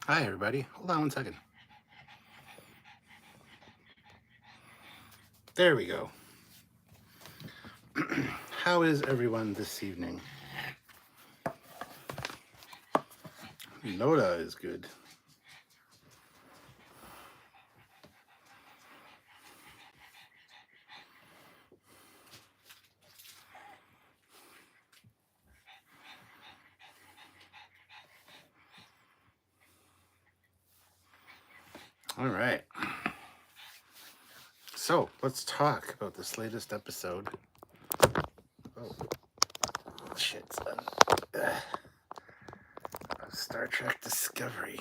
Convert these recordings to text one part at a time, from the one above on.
Hi, everybody. Hold on one second. There we go. How is everyone this evening? Noda is good. All right. So let's talk about this latest episode. Oh, shit, son. Of Star Trek Discovery.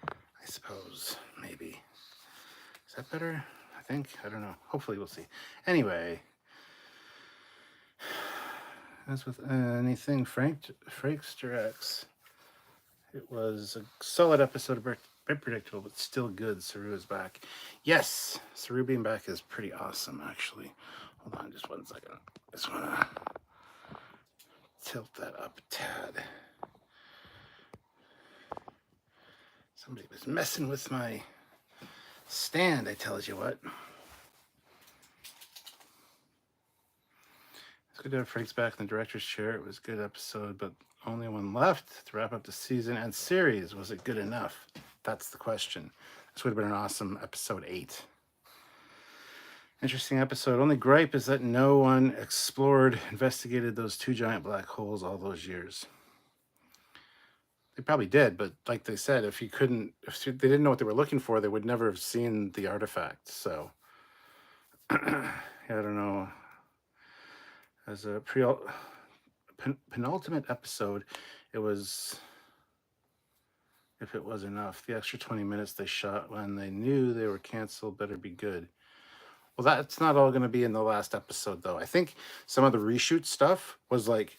I suppose. Maybe. Is that better? I think. I don't know. Hopefully we'll see. Anyway. As with anything Frakester X, it was a solid episode of bit predictable, but still good. Saru is back. Yes, Saru being back is pretty awesome, actually. Hold on just 1 second. I just want to tilt that up a tad. Somebody was messing with my stand, I tells you what. It's good to have Frakes back in the director's chair. It was a good episode, but only one left to wrap up the season and series. Was it good enough? That's the question. This would have been an awesome episode 8. Interesting episode. Only gripe is that no one investigated those 2 giant black holes all those years. They probably did, but like they said, if they didn't know what they were looking for, they would never have seen the artifact. So, I don't know. As a penultimate episode, it was, if it was enough, the extra 20 minutes they shot when they knew they were canceled better be good. Well, that's not all going to be in the last episode, though. I think some of the reshoot stuff was like,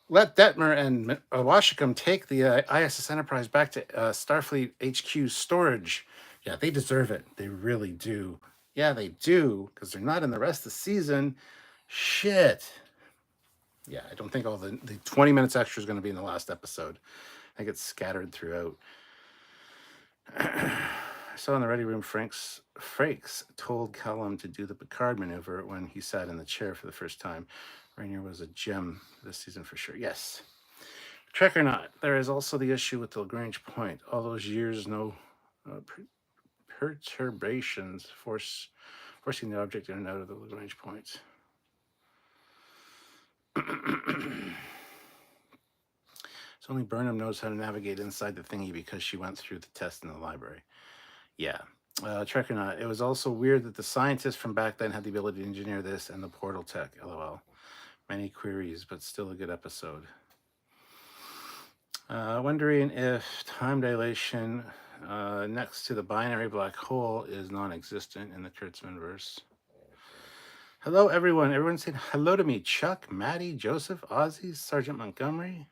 let Detmer and Washington take the ISS Enterprise back to Starfleet HQ storage. Yeah, they deserve it. They really do. Yeah, they do, because they're not in the rest of the season. Shit. Yeah, I don't think all the 20 minutes extra is going to be in the last episode. I think it's scattered throughout. I saw in the ready room, Frakes told Callum to do the Picard maneuver when he sat in the chair for the first time. Rainier was a gem this season for sure. Yes. Trek or not, there is also the issue with the LaGrange point. All those years, no perturbations forcing the object in and out of the LaGrange point. So only Burnham knows how to navigate inside the thingy because she went through the test in the library. Yeah. Trek or not, it was also weird that the scientists from back then had the ability to engineer this and the portal tech. LOL. Many queries, but still a good episode. Wondering if time dilation next to the binary black hole is non-existent in the Kurtzman verse. Hello, everyone. Everyone saying hello to me. Chuck, Maddie, Joseph, Ozzy, Sergeant Montgomery,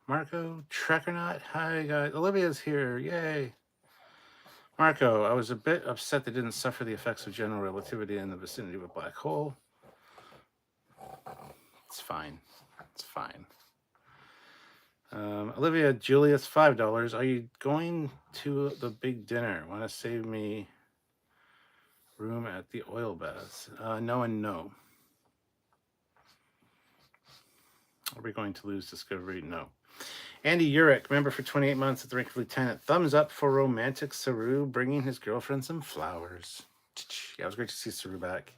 Marco, Trekkernaut. Hi, guys. Olivia's here. Yay. Marco, I was a bit upset they didn't suffer the effects of general relativity in the vicinity of a black hole. It's fine. It's fine. Olivia, Julius, $5. Are you going to the big dinner? Want to save me room at the oil baths? No and no. Are we going to lose Discovery? No. Andy Urich, member for 28 months at the rank of lieutenant. Thumbs up for romantic Saru bringing his girlfriend some flowers. Yeah, it was great to see Saru back.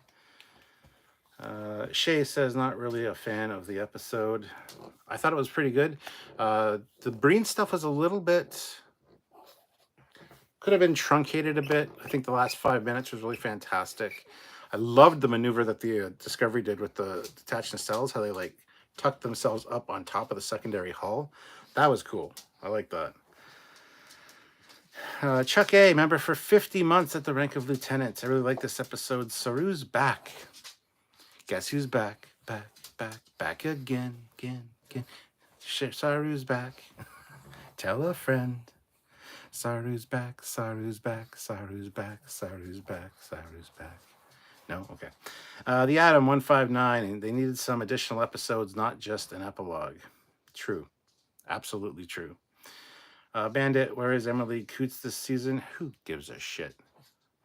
Shay says not really a fan of the episode. I thought it was pretty good. The Breen stuff was a little bit, could have been truncated a bit. I think the last 5 minutes was really fantastic. I loved the maneuver that the Discovery did with the detached nacelles, how they like tucked themselves up on top of the secondary hull. That was cool. I like that. Chuck A, member for 50 months at the rank of lieutenant. I really like this episode. Saru's back. Guess who's back? Back again. Saru's back. Tell a friend. Saru's back. Saru's back. No? Okay. The Atom 159. They needed some additional episodes, not just an epilogue. True. Absolutely true. Bandit, where is Emily Coots this season? Who gives a shit?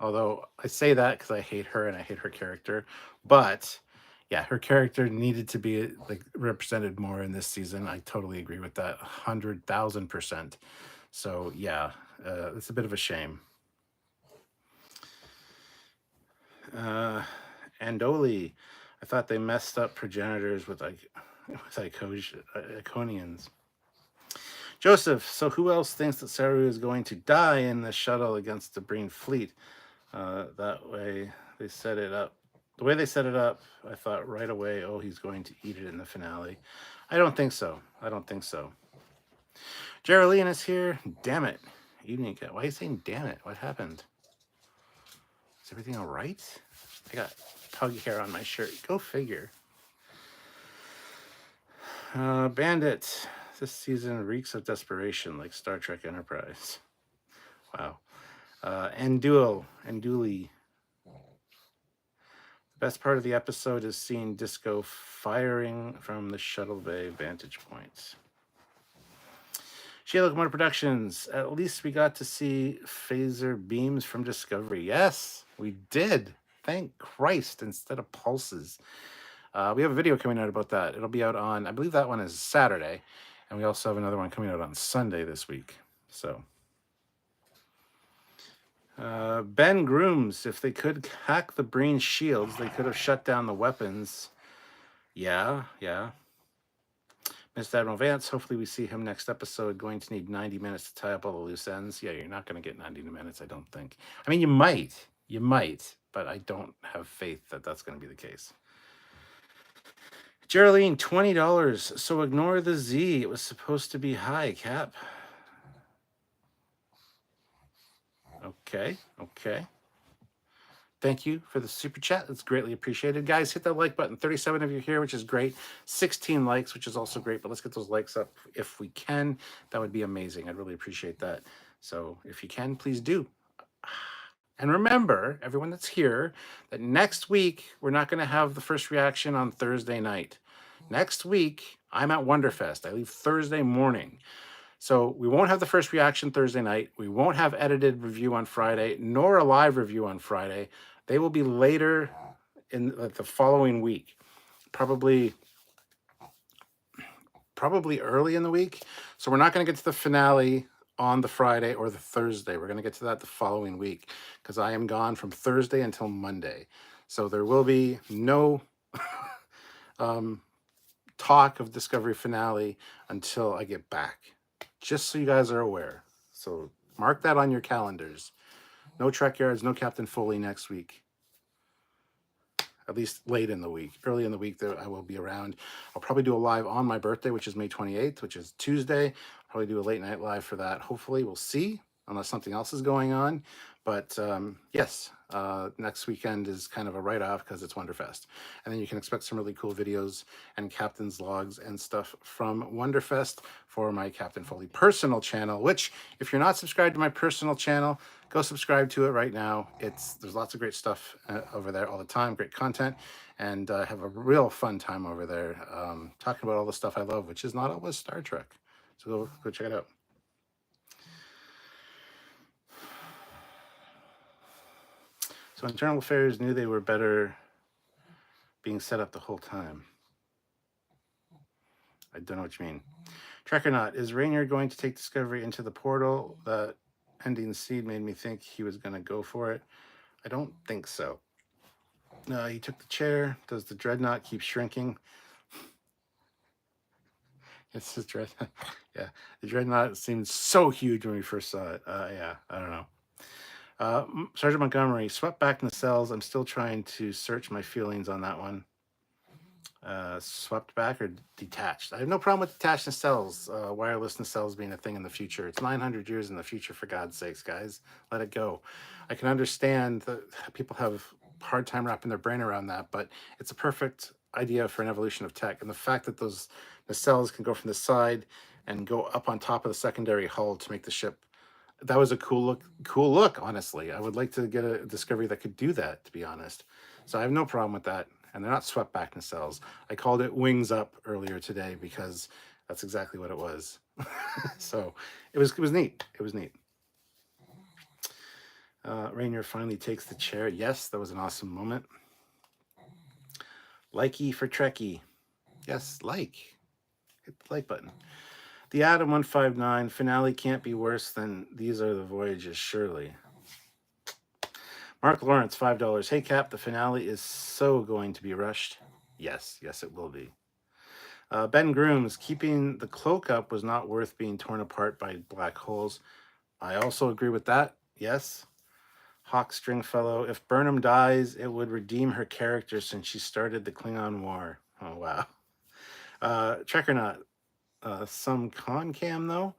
Although I say that because I hate her and I hate her character. But yeah, her character needed to be like represented more in this season. I totally agree with that, 100,000%. So yeah, it's a bit of a shame. Andoli, I thought they messed up progenitors with like Iconians. Joseph, so who else thinks that Saru is going to die in the shuttle against the Breen fleet? That way they set it up. The way they set it up, I thought right away, oh, he's going to eat it in the finale. I don't think so. I don't think so. Geraldine is here. Damn it. Evening cat. Why are you saying damn it? What happened? Is everything all right? I got pug hair on my shirt. Go figure. Bandit. This season reeks of desperation like Star Trek Enterprise. Wow. Anduli. The best part of the episode is seeing Disco firing from the shuttle bay vantage points. Sheila Motor Productions. At least we got to see phaser beams from Discovery. Yes, we did. Thank Christ, instead of pulses. We have a video coming out about that. It'll be out on, I believe that one is Saturday. And we also have another one coming out on Sunday this week. So, Ben Grooms, if they could hack the Breen shields, they could have shut down the weapons. Yeah. Mr. Admiral Vance, hopefully we see him next episode. Going to need 90 minutes to tie up all the loose ends. Yeah, you're not going to get 90 minutes, I don't think. I mean, you might, but I don't have faith that that's going to be the case. Geraldine, $20. So ignore the Z. It was supposed to be high, Cap. Okay. Thank you for the super chat. It's greatly appreciated. Guys, hit that like button. 37 of you here, which is great. 16 likes, which is also great. But let's get those likes up if we can. That would be amazing. I'd really appreciate that. So if you can, please do. And remember, everyone that's here, that next week, we're not going to have the first reaction on Thursday night. Next week, I'm at Wonderfest. I leave Thursday morning. So we won't have the first reaction Thursday night. We won't have edited review on Friday, nor a live review on Friday. They will be later in the following week, probably early in the week. So we're not going to get to the finale on the Friday or the Thursday. We're going to get to that the following week because I am gone from Thursday until Monday. So there will be no talk of Discovery finale until I get back. Just so you guys are aware. So mark that on your calendars. No Trekyards, no Captain Foley next week. At least late in the week. Early in the week, I will be around. I'll probably do a live on my birthday, which is May 28th, which is Tuesday. I'll probably do a late night live for that. Hopefully, we'll see, unless something else is going on. But yes, next weekend is kind of a write-off because it's Wonderfest. And then you can expect some really cool videos and Captain's logs and stuff from Wonderfest for my Captain Foley personal channel, which, if you're not subscribed to my personal channel, go subscribe to it right now. There's lots of great stuff over there all the time, great content, and I have a real fun time over there talking about all the stuff I love, which is not always Star Trek. So go check it out. So Internal Affairs knew they were better being set up the whole time. I don't know what you mean. Trek or not, is Rainier going to take Discovery into the portal? That ending seed made me think he was going to go for it. I don't think so. No, he took the chair. Does the dreadnought keep shrinking? It's the dreadnought. Yeah, the dreadnought seemed so huge when we first saw it. Yeah, I don't know. Sergeant Montgomery, swept back in the cells. I'm still trying to search my feelings on that one. Swept back or detached? I have no problem with detached nacelles. Wireless nacelles being a thing in the future. It's 900 years in the future, for God's sakes, guys. Let it go. I can understand that people have a hard time wrapping their brain around that, but it's a perfect idea for an evolution of tech. And the fact that those nacelles can go from the side and go up on top of the secondary hull to make the ship, that was a cool look, honestly. I would like to get a Discovery that could do that, to be honest. So I have no problem with that. And they're not swept back nacelles. I called it wings up earlier today because that's exactly what it was. So it was neat. It was neat. Rainier finally takes the chair. Yes, that was an awesome moment. Likey for Trekkie. Yes, like. Hit the like button. The Adam 159 finale can't be worse than These Are the Voyages, surely. Mark Lawrence, $5. Hey Cap, the finale is so going to be rushed. Yes, yes, it will be. Ben Grooms, keeping the cloak up was not worth being torn apart by black holes. I also agree with that. Yes. Hawk Stringfellow, if Burnham dies, it would redeem her character since she started the Klingon War. Oh, wow. Trekyards, some con cam though.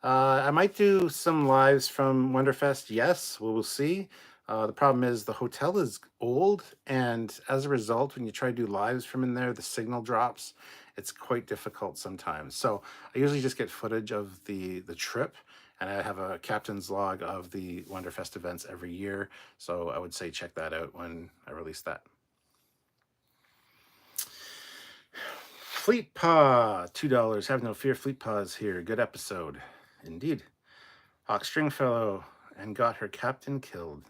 I might do some lives from Wonderfest. Yes, we will see. The problem is the hotel is old, and as a result, when you try to do lives from in there, the signal drops. It's quite difficult sometimes. So I usually just get footage of the trip, and I have a captain's log of the Wonderfest events every year. So I would say check that out when I release that. Fleet Paw, $2. Have no fear, Fleet Paw is here. Good episode. Indeed. Hawk Stringfellow, and got her captain killed.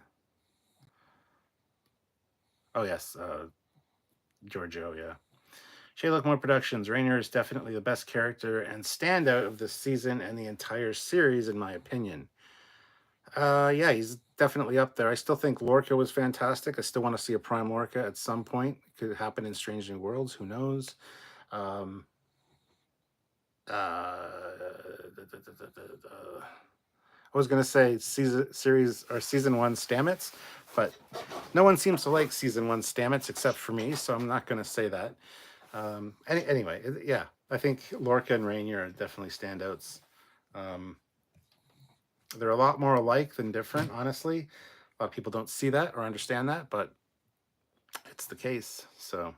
Oh, yes. Giorgio, yeah. Shaylock More Productions. Rainier is definitely the best character and standout of this season and the entire series, in my opinion. Yeah, he's definitely up there. I still think Lorca was fantastic. I still want to see a Prime Lorca at some point. It could happen in Strange New Worlds. Who knows? Um, I was going to say season one Stamets, but no one seems to like season one Stamets except for me, so I'm not going to say that. Anyway, yeah, I think Lorca and Rainier are definitely standouts. They're a lot more alike than different, honestly. A lot of people don't see that or understand that, but it's the case. So,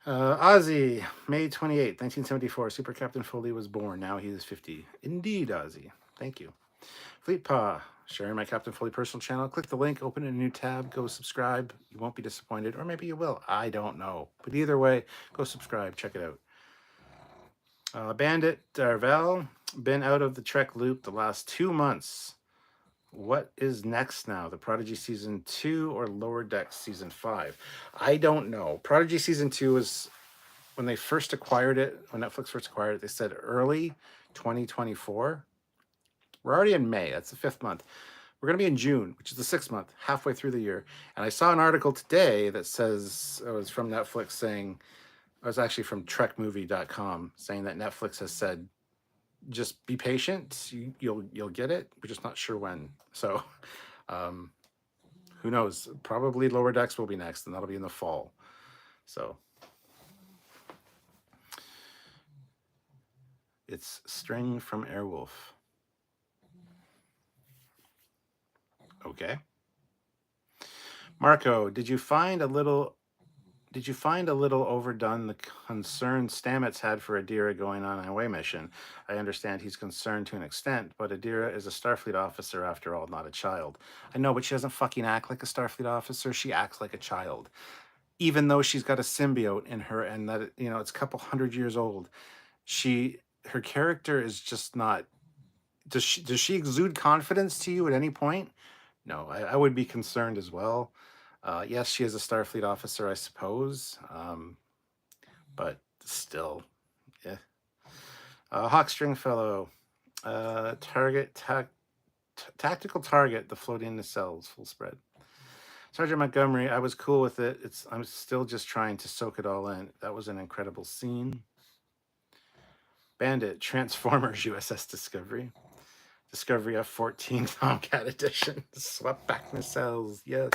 Ozzy, May 28th, 1974. Super Captain Foley was born. Now he is 50. Indeed, Ozzy. Thank you. Fleet Paw, sharing my Captain Foley personal channel. Click the link, open a new tab, go subscribe. You won't be disappointed, or maybe you will. I don't know. But either way, go subscribe. Check it out. Bandit Darvel, been out of the Trek loop the last 2 months. What is next now? The Prodigy Season 2 or Lower Decks Season 5? I don't know. Prodigy Season 2 was when they first acquired it, when Netflix first acquired it, they said early 2024. We're already in May. That's the 5th month. We're going to be in June, which is the 6th month, halfway through the year. And I saw an article today that says, it was from Netflix saying, it was actually from trekmovie.com, saying that Netflix has said, just be patient. You'll get it. We're just not sure when. So who knows? Probably Lower Decks will be next, and that'll be in the fall. So it's String from Airwolf. Okay. Marco, did you find a little overdone the concern Stamets had for Adira going on an away mission? I understand he's concerned to an extent, but Adira is a Starfleet officer after all, not a child. I know, but she doesn't fucking act like a Starfleet officer. She acts like a child. Even though she's got a symbiote in her and that, it's a couple hundred years old. Her character is just not... Does she exude confidence to you at any point? No, I would be concerned as well. Yes, she is a Starfleet officer, I suppose, but still, yeah. Hawk Stringfellow, tactical target, the floating nacelles, full spread. Sergeant Montgomery, I was cool with it. I'm still just trying to soak it all in. That was an incredible scene. Bandit, Transformers, USS Discovery. Discovery F-14 Tomcat Edition. Swept back nacelles, yes.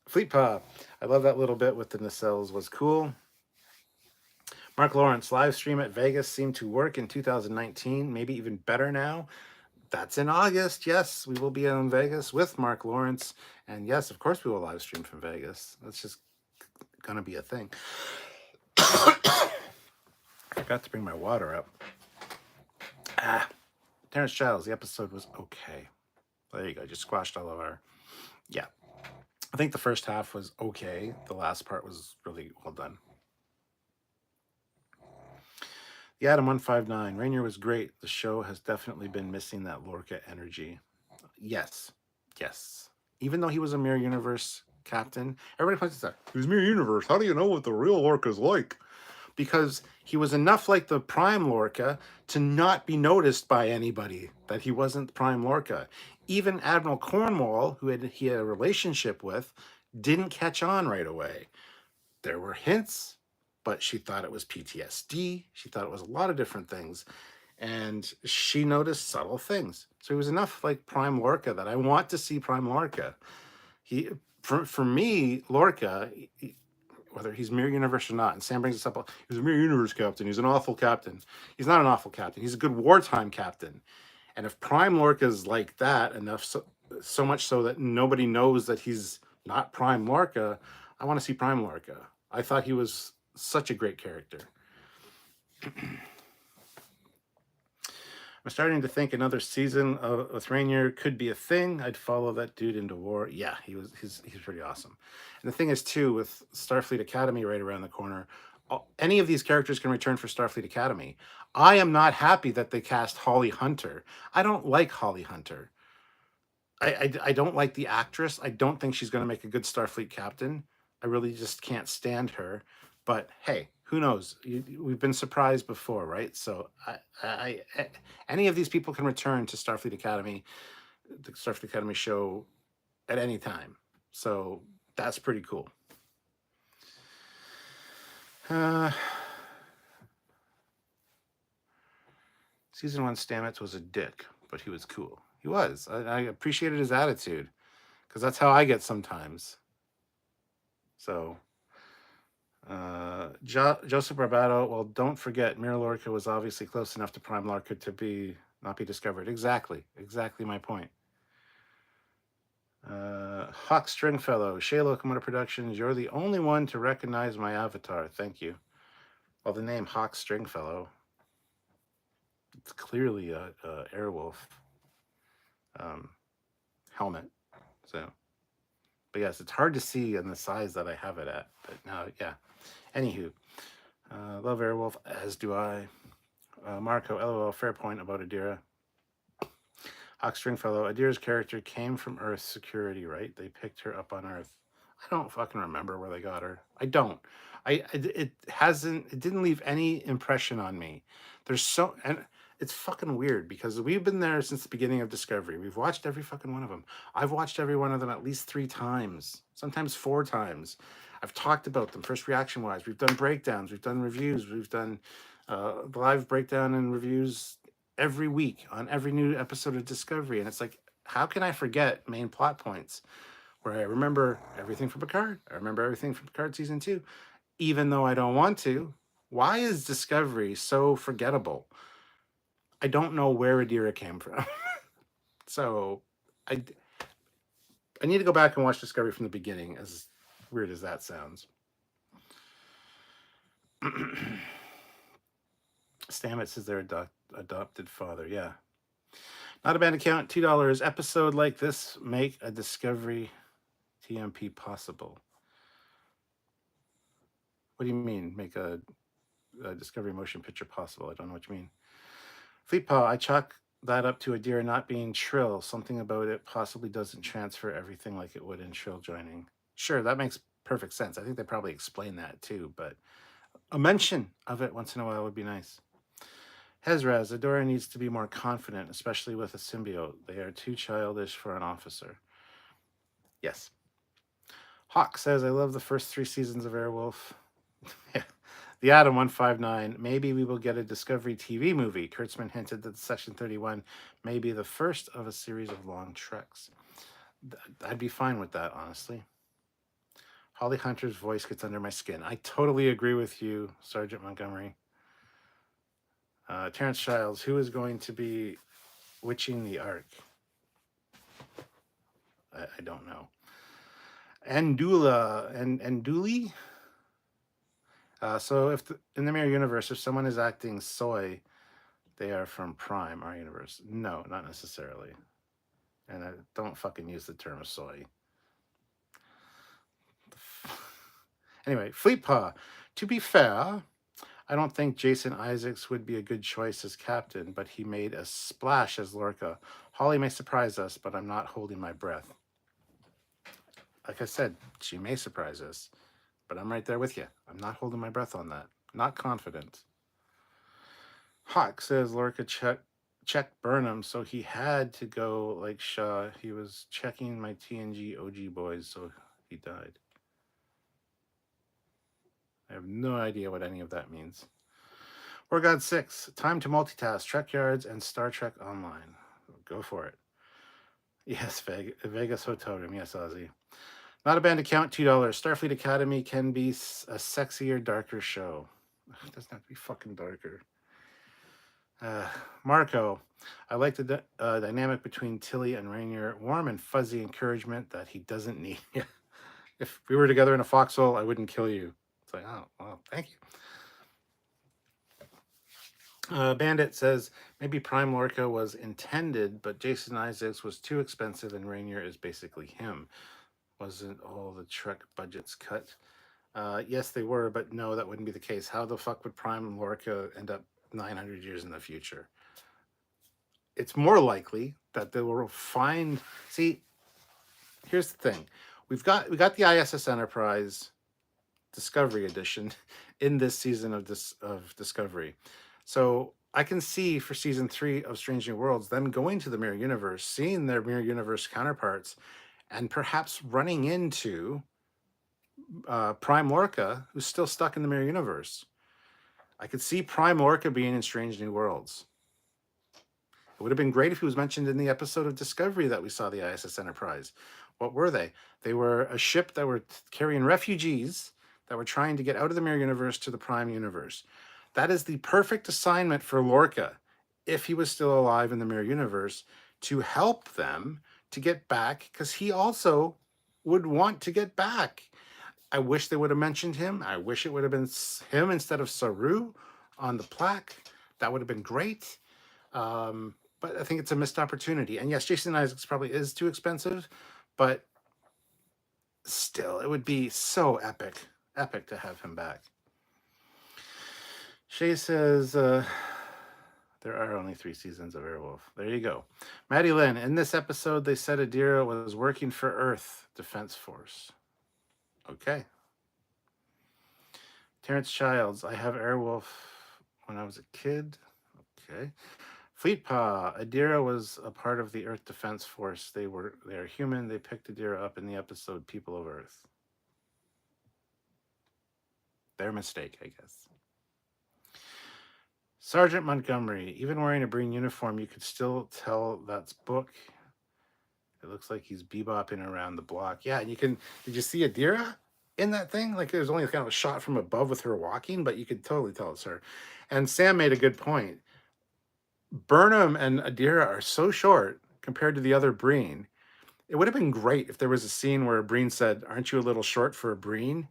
Fleet Paw, I love that little bit with the nacelles, was cool. Mark Lawrence, live stream at Vegas seemed to work in 2019, maybe even better now. That's in August. Yes, we will be in Vegas with Mark Lawrence. And yes, of course we will live stream from Vegas. That's just going to be a thing. I forgot to bring my water up. Terrence Childs, the episode was okay. There you go. Just squashed all of our... Yeah. I think the first half was okay. The last part was really well done. The Adam 159. Rainier was great. The show has definitely been missing that Lorca energy. Yes. Yes. Even though he was a Mirror Universe captain, everybody points this out. He was Mirror Universe. How do you know what the real Lorca's like? Because he was enough like the Prime Lorca to not be noticed by anybody that he wasn't Prime Lorca. Even Admiral Cornwall, who he had a relationship with, didn't catch on right away. There were hints, but she thought it was PTSD. She thought it was a lot of different things. And she noticed subtle things. So he was enough like Prime Lorca that I want to see Prime Lorca. For me, Lorca, whether he's Mirror Universe or not, and Sam brings this up, he's a Mirror Universe captain. He's an awful captain. He's not an awful captain. He's a good wartime captain. And if Prime Lorca is like that enough, so much so that nobody knows that he's not Prime Lorca, I want to see Prime Lorca. I thought he was such a great character. I'm starting to think another season with Rainier could be a thing. I'd follow that dude into war. Yeah, he's pretty awesome. And the thing is, too, with Starfleet Academy right around the corner, any of these characters can return for Starfleet Academy. I am not happy that they cast Holly Hunter. I don't like Holly Hunter. I don't like the actress. I don't think she's going to make a good Starfleet captain. I really just can't stand her. But hey, who knows? We've been surprised before, right? So any of these people can return to Starfleet Academy, the Starfleet Academy show, at any time. So that's pretty cool. Season 1 Stamets was a dick, but he was cool. He was. I appreciated his attitude, because that's how I get sometimes. So, Joseph Barbato, well, don't forget, Mirror Lorca was obviously close enough to Prime Lorca to not be discovered. Exactly my point. Hawk Stringfellow, Shea Locomotive Productions, you're the only one to recognize my avatar. Thank you. Well, the name Hawk Stringfellow, it's clearly a Airwolf helmet. So, but yes, it's hard to see in the size that I have it at. But no, yeah. Anywho, love Airwolf, as do I. Marco, LOL, fair point about Adira. Hawk Stringfellow, Adira's character came from Earth security, right? They picked her up on Earth. I don't fucking remember where they got her. I don't. It didn't leave any impression on me. And it's fucking weird because we've been there since the beginning of Discovery. We've watched every fucking one of them. I've watched every one of them at least 3 times, sometimes 4 times. I've talked about them first reaction wise. We've done breakdowns, we've done reviews, we've done live breakdown and reviews every week on every new episode of Discovery. And it's like, how can I forget main plot points where I remember everything from Picard? I remember everything from Picard season 2, even though I don't want to. Why is Discovery so forgettable? I don't know where Adira came from. So I need to go back and watch Discovery from the beginning, as weird as that sounds. Stamets is their adopted father. Yeah. Not a bad account. $2. Episode like this make a Discovery TMP possible. What do you mean, make a Discovery motion picture possible? I don't know what you mean. Fleetpaw, I chalk that up to Adira not being Trill. Something about it possibly doesn't transfer everything like it would in Trill joining. Sure, that makes perfect sense. I think they probably explain that too, but a mention of it once in a while would be nice. Hezraz, Adora needs to be more confident, especially with a symbiote. They are too childish for an officer. Yes. Hawk says, I love the first 3 seasons of Airwolf. The Adam 159. Maybe we will get a Discovery TV movie. Kurtzman hinted that Section 31 may be the first of a series of long treks. I'd be fine with that, honestly. Holly Hunter's voice gets under my skin. I totally agree with you, Sergeant Montgomery. Terrence Childs, who is going to be witching the Ark? I don't know. Anduli? So if in the Mirror Universe, if someone is acting soy, they are from Prime, our universe. No, not necessarily. And I don't fucking use the term soy. Anyway, Fleetpaw. To be fair, I don't think Jason Isaacs would be a good choice as captain, but he made a splash as Lorca. Holly may surprise us, but I'm not holding my breath. Like I said, she may surprise us, but I'm right there with you. I'm not holding my breath on that. Not confident. Hawk says Lorca checked Burnham, so he had to go like Shaw. He was checking my TNG OG boys, so he died. I have no idea what any of that means. War God 6, time to multitask, Trekyards and Star Trek Online. Go for it. Yes, Vegas Hotel Room. Yes, Ozzy. Not a band account, $2. Starfleet Academy can be a sexier, darker show. It doesn't have to be fucking darker. Marco, I like the dynamic between Tilly and Rainier. Warm and fuzzy encouragement that he doesn't need. If we were together in a foxhole, I wouldn't kill you. It's like, oh, well, thank you. Bandit says, maybe Prime Lorca was intended, but Jason Isaacs was too expensive and Rainier is basically him. Wasn't all the Trek budgets cut? Yes, they were, but no, that wouldn't be the case. How the fuck would Prime Lorca end up 900 years in the future? It's more likely that they will find. See, here's the thing: we got the ISS Enterprise Discovery Edition in this season of Discovery, so I can see for season 3 of Strange New Worlds them going to the Mirror Universe, seeing their Mirror Universe counterparts, and perhaps running into Prime Lorca, who's still stuck in the Mirror Universe. I could see Prime Lorca being in Strange New Worlds. It would have been great if he was mentioned in the episode of Discovery that we saw the ISS Enterprise. What were they? They were a ship that were carrying refugees that were trying to get out of the Mirror Universe to the Prime Universe. That is the perfect assignment for Lorca, if he was still alive in the Mirror Universe, to help them to get back, because he also would want to get back. I wish they would have mentioned him. I wish it would have been him instead of Saru on the plaque. That would have been great. But I think it's a missed opportunity. And yes, Jason Isaacs probably is too expensive, but still, it would be so epic to have him back. Shay says, there are only 3 seasons of Airwolf. There you go. Maddie Lynn, in this episode, they said Adira was working for Earth Defense Force. Okay. Terrence Childs, I have Airwolf when I was a kid. Okay. Fleetpaw, Adira was a part of the Earth Defense Force. They are human. They picked Adira up in the episode People of Earth. Their mistake, I guess. Sergeant Montgomery, even wearing a Breen uniform, you could still tell that's Book. It looks like he's bebopping around the block. Yeah, and did you see Adira in that thing? Like there's only kind of a shot from above with her walking, but you could totally tell it's her. And Sam made a good point. Burnham and Adira are so short compared to the other Breen. It would have been great if there was a scene where Breen said, "Aren't you a little short for a Breen?"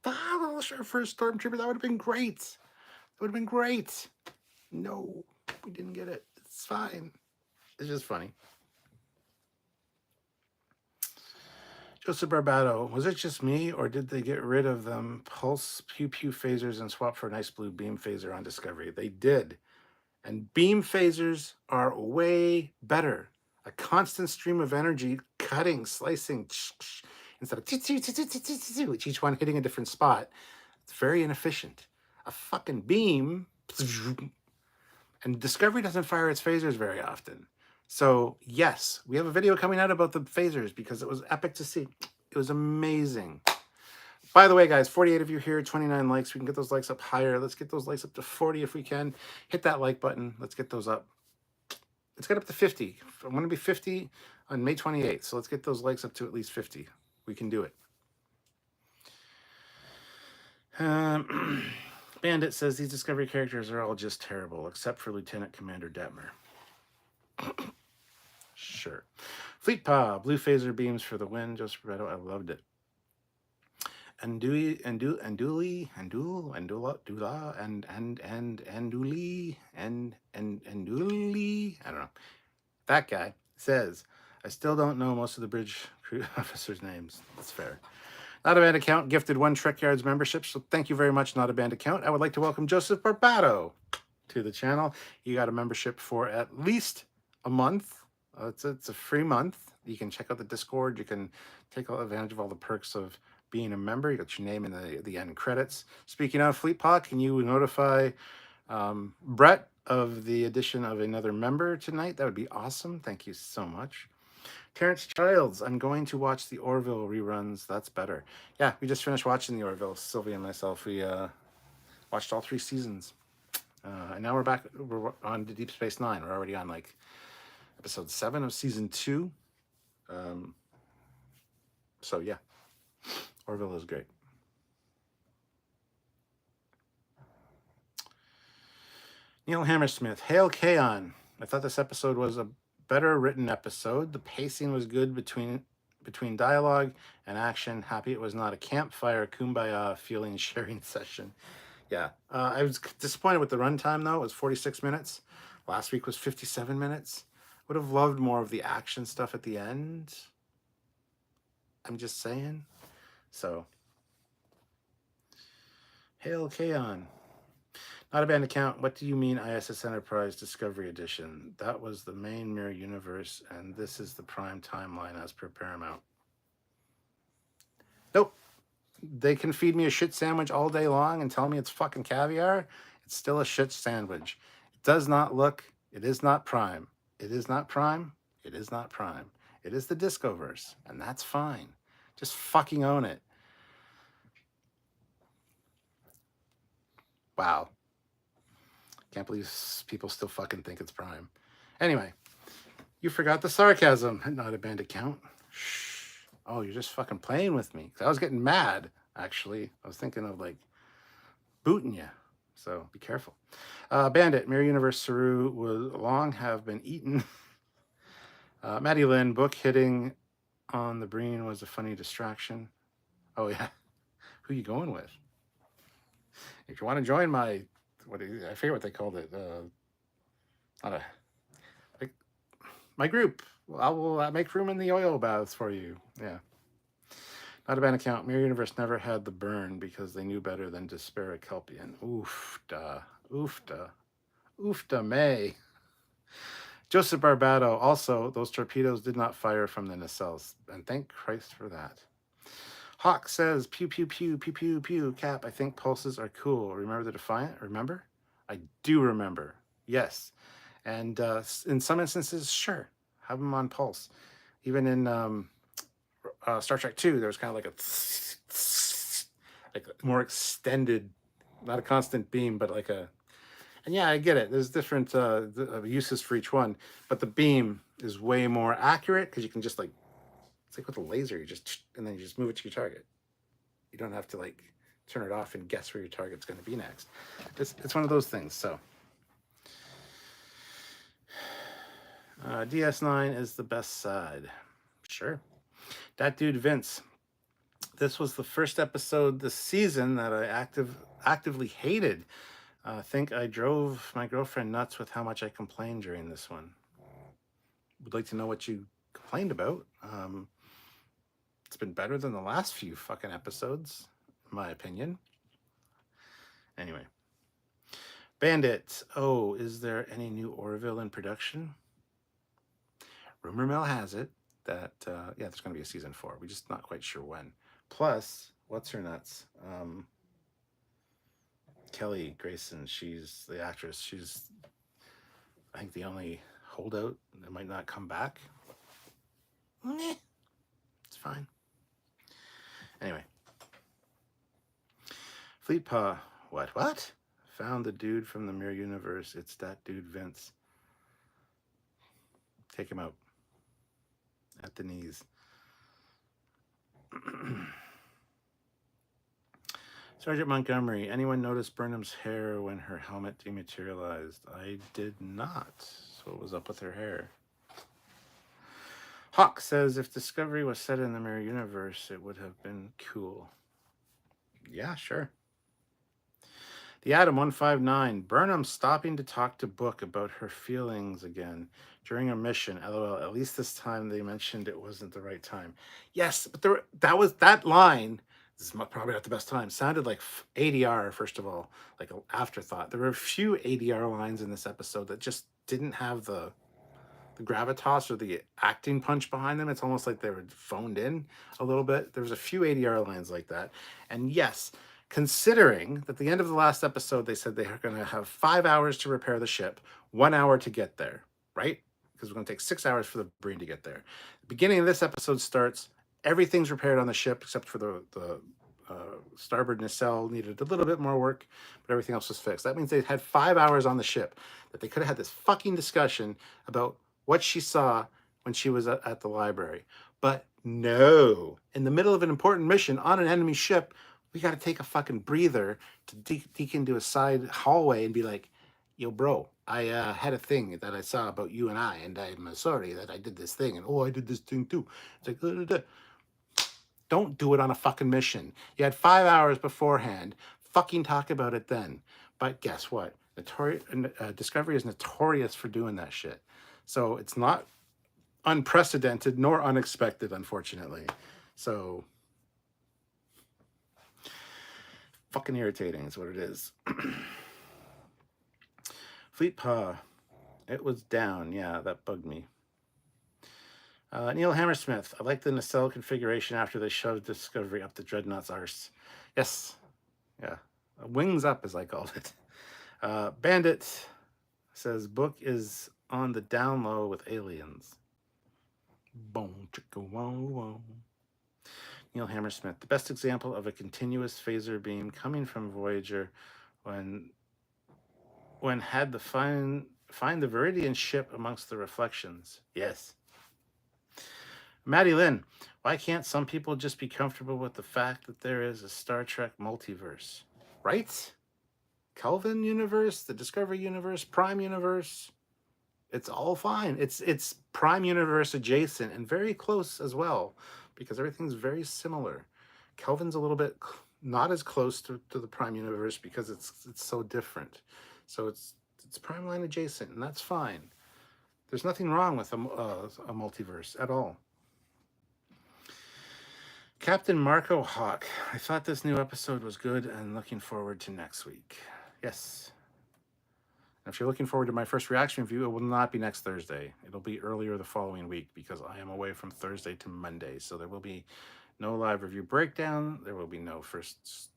A little short for a stormtrooper. That would have been great. It would have been great. No, we didn't get it. It's fine. It's just funny. Joseph Barbado, was it just me, or did they get rid of them pulse pew pew phasers and swap for a nice blue beam phaser on Discovery? They did. And beam phasers are way better. A constant stream of energy, cutting, slicing, instead of which each one hitting a different spot. It's very inefficient. A fucking beam, and Discovery doesn't fire its phasers very often. So yes, we have a video coming out about the phasers because it was epic to see. It was amazing. By the way, guys, 48 of you here, 29 likes. We can get those likes up higher. Let's get those likes up to 40 if we can. Hit that like button. Let's get those up. Let's get up to 50. I'm going to be 50 on May 28th. So let's get those likes up to at least 50. We can do it. Bandit says these Discovery characters are all just terrible, except for Lieutenant Commander Detmer. Sure. Fleetpaw, blue phaser beams for the win. Joseph Roberto, I loved it. Anduli, I don't know. That guy says, I still don't know most of the bridge crew officers' names. That's fair. Not a Band Account gifted 1 Trekyards membership, so thank you very much, Not a Band Account. I would like to welcome Joseph Barbato to the channel. You got a membership for at least a month. It's a free month. You can check out the Discord. You can take advantage of all the perks of being a member. You got your name in the end credits. Speaking of Fleetpot, can you notify Brett of the addition of another member tonight? That would be awesome. Thank you so much. Terrence Childs, I'm going to watch the Orville reruns. That's better. Yeah, we just finished watching the Orville. Sylvia and myself, we watched all 3 seasons. And now we're on to Deep Space Nine. We're already on like episode 7 of season 2. So yeah, Orville is great. Neil Hammersmith, Hail Kaon. I thought this episode was a better written episode. The pacing was good between dialogue and action. Happy it was not a campfire kumbaya feeling sharing session. Yeah, I was disappointed with the runtime though. It was 46 minutes. Last week was 57 minutes. Would have loved more of the action stuff at the end. I'm just saying. So, Hail Kaon. Not a Band Account. What do you mean ISS Enterprise Discovery Edition? That was the main Mirror Universe, and this is the prime timeline as per Paramount. Nope. They can feed me a shit sandwich all day long and tell me it's fucking caviar. It's still a shit sandwich. It does not look. It is not prime. It is not prime. It is not prime. It is the Discoverse, and that's fine. Just fucking own it. Wow. Can't believe people still fucking think it's prime. Anyway, you forgot the sarcasm. Not a Band Account. Shh. Oh, you're just fucking playing with me. I was getting mad, actually. I was thinking of like booting you. So be careful. Bandit, Mirror Universe Saru will long have been eaten. Maddie Lynn, book hitting on the Breen was a funny distraction. Oh yeah. Who you going with? If you want to join my, I forget what they called it. My group. I will make room in the oil baths for you. Yeah. Not a Band Account. Mirror Universe never had the burn because they knew better than to spare a Kelpian. Oofda. Oofda. Oofda May. Joseph Barbato. Also, those torpedoes did not fire from the nacelles. And thank Christ for that. Hawk says, pew, pew, pew, pew, pew, pew. Cap, I think pulses are cool. Remember the Defiant? Remember? I do remember. Yes. And in some instances, sure. Have them on pulse. Even in Star Trek 2, there was kind of like a more extended, not a constant beam, but like a, and yeah, I get it. There's different uses for each one, but the beam is way more accurate because you can just like, it's like with a laser, and then you just move it to your target. You don't have to like turn it off and guess where your target's going to be next. It's one of those things. So DS9 is the best side. Sure. That dude Vince. This was the first episode this season that I actively hated. I think I drove my girlfriend nuts with how much I complained during this one. Would like to know what you complained about. It's been better than the last few fucking episodes, in my opinion. Anyway. Bandit. Oh, is there any new Orville in production? Rumor mill has it that, yeah, there's going to be a season 4. We're just not quite sure when. Plus, what's her nuts? Kelly Grayson, she's the actress. She's, I think, the only holdout that might not come back. It's fine. Anyway. Fleetpaw. What? Found the dude from the Mirror Universe. It's that dude Vince. Take him out. At the knees. Sergeant Montgomery, anyone notice Burnham's hair when her helmet dematerialized? I did not. So what was up with her hair? Hawk says, if Discovery was set in the Mirror Universe, it would have been cool. Yeah, sure. The Atom 159. Burnham stopping to talk to Book about her feelings again during a mission. LOL. At least this time they mentioned it wasn't the right time. Yes, but that line. This is probably not the best time. Sounded like ADR, first of all, like an afterthought. There were a few ADR lines in this episode that just didn't have the gravitas or the acting punch behind them. It's almost like they were phoned in a little bit. There was a few ADR lines like that. And yes, considering that the end of the last episode, they said they are going to have 5 hours to repair the ship, 1 hour to get there, right? Because we're going to take 6 hours for the Breen to get there. The beginning of this episode starts, everything's repaired on the ship except for the starboard nacelle needed a little bit more work, but everything else was fixed. That means they had 5 hours on the ship that they could have had this fucking discussion about what she saw when she was at the library. But no, in the middle of an important mission on an enemy ship, we got to take a fucking breather to deke into a side hallway and be like, yo, bro, I had a thing that I saw about you and I'm sorry that I did this thing. And, oh, I did this thing too. It's like, don't do it on a fucking mission. You had 5 hours beforehand. Fucking talk about it then. But guess what? Discovery is notorious for doing that shit. So it's not unprecedented nor unexpected, unfortunately. So fucking irritating is what it is. Fleet Paw. It was down. Yeah, that bugged me. Neil Hammersmith. I like the nacelle configuration after they shoved Discovery up the Dreadnought's arse. Yes. Yeah. Wings up, as I called it. Bandit says Book is on the down low with aliens. Boom, chicka, wow, wow. Neil Hammersmith. The best example of a continuous phaser beam coming from Voyager when had the find the Viridian ship amongst the reflections. Yes. Maddie Lynn. Why can't some people just be comfortable with the fact that there is a Star Trek multiverse? Right? Kelvin universe, the Discovery universe, Prime universe. It's all fine. It's Prime universe adjacent and very close as well, because everything's very similar. Kelvin's a little bit not as close to the Prime universe because it's so different. So it's Prime line adjacent, and that's fine. There's nothing wrong with a multiverse at all. Captain Marco Hawk. I thought this new episode was good and looking forward to next week. Yes. And if you're looking forward to my first reaction review, it will not be next Thursday. It'll be earlier the following week because I am away from Thursday to Monday. So there will be no live review breakdown. There will be no first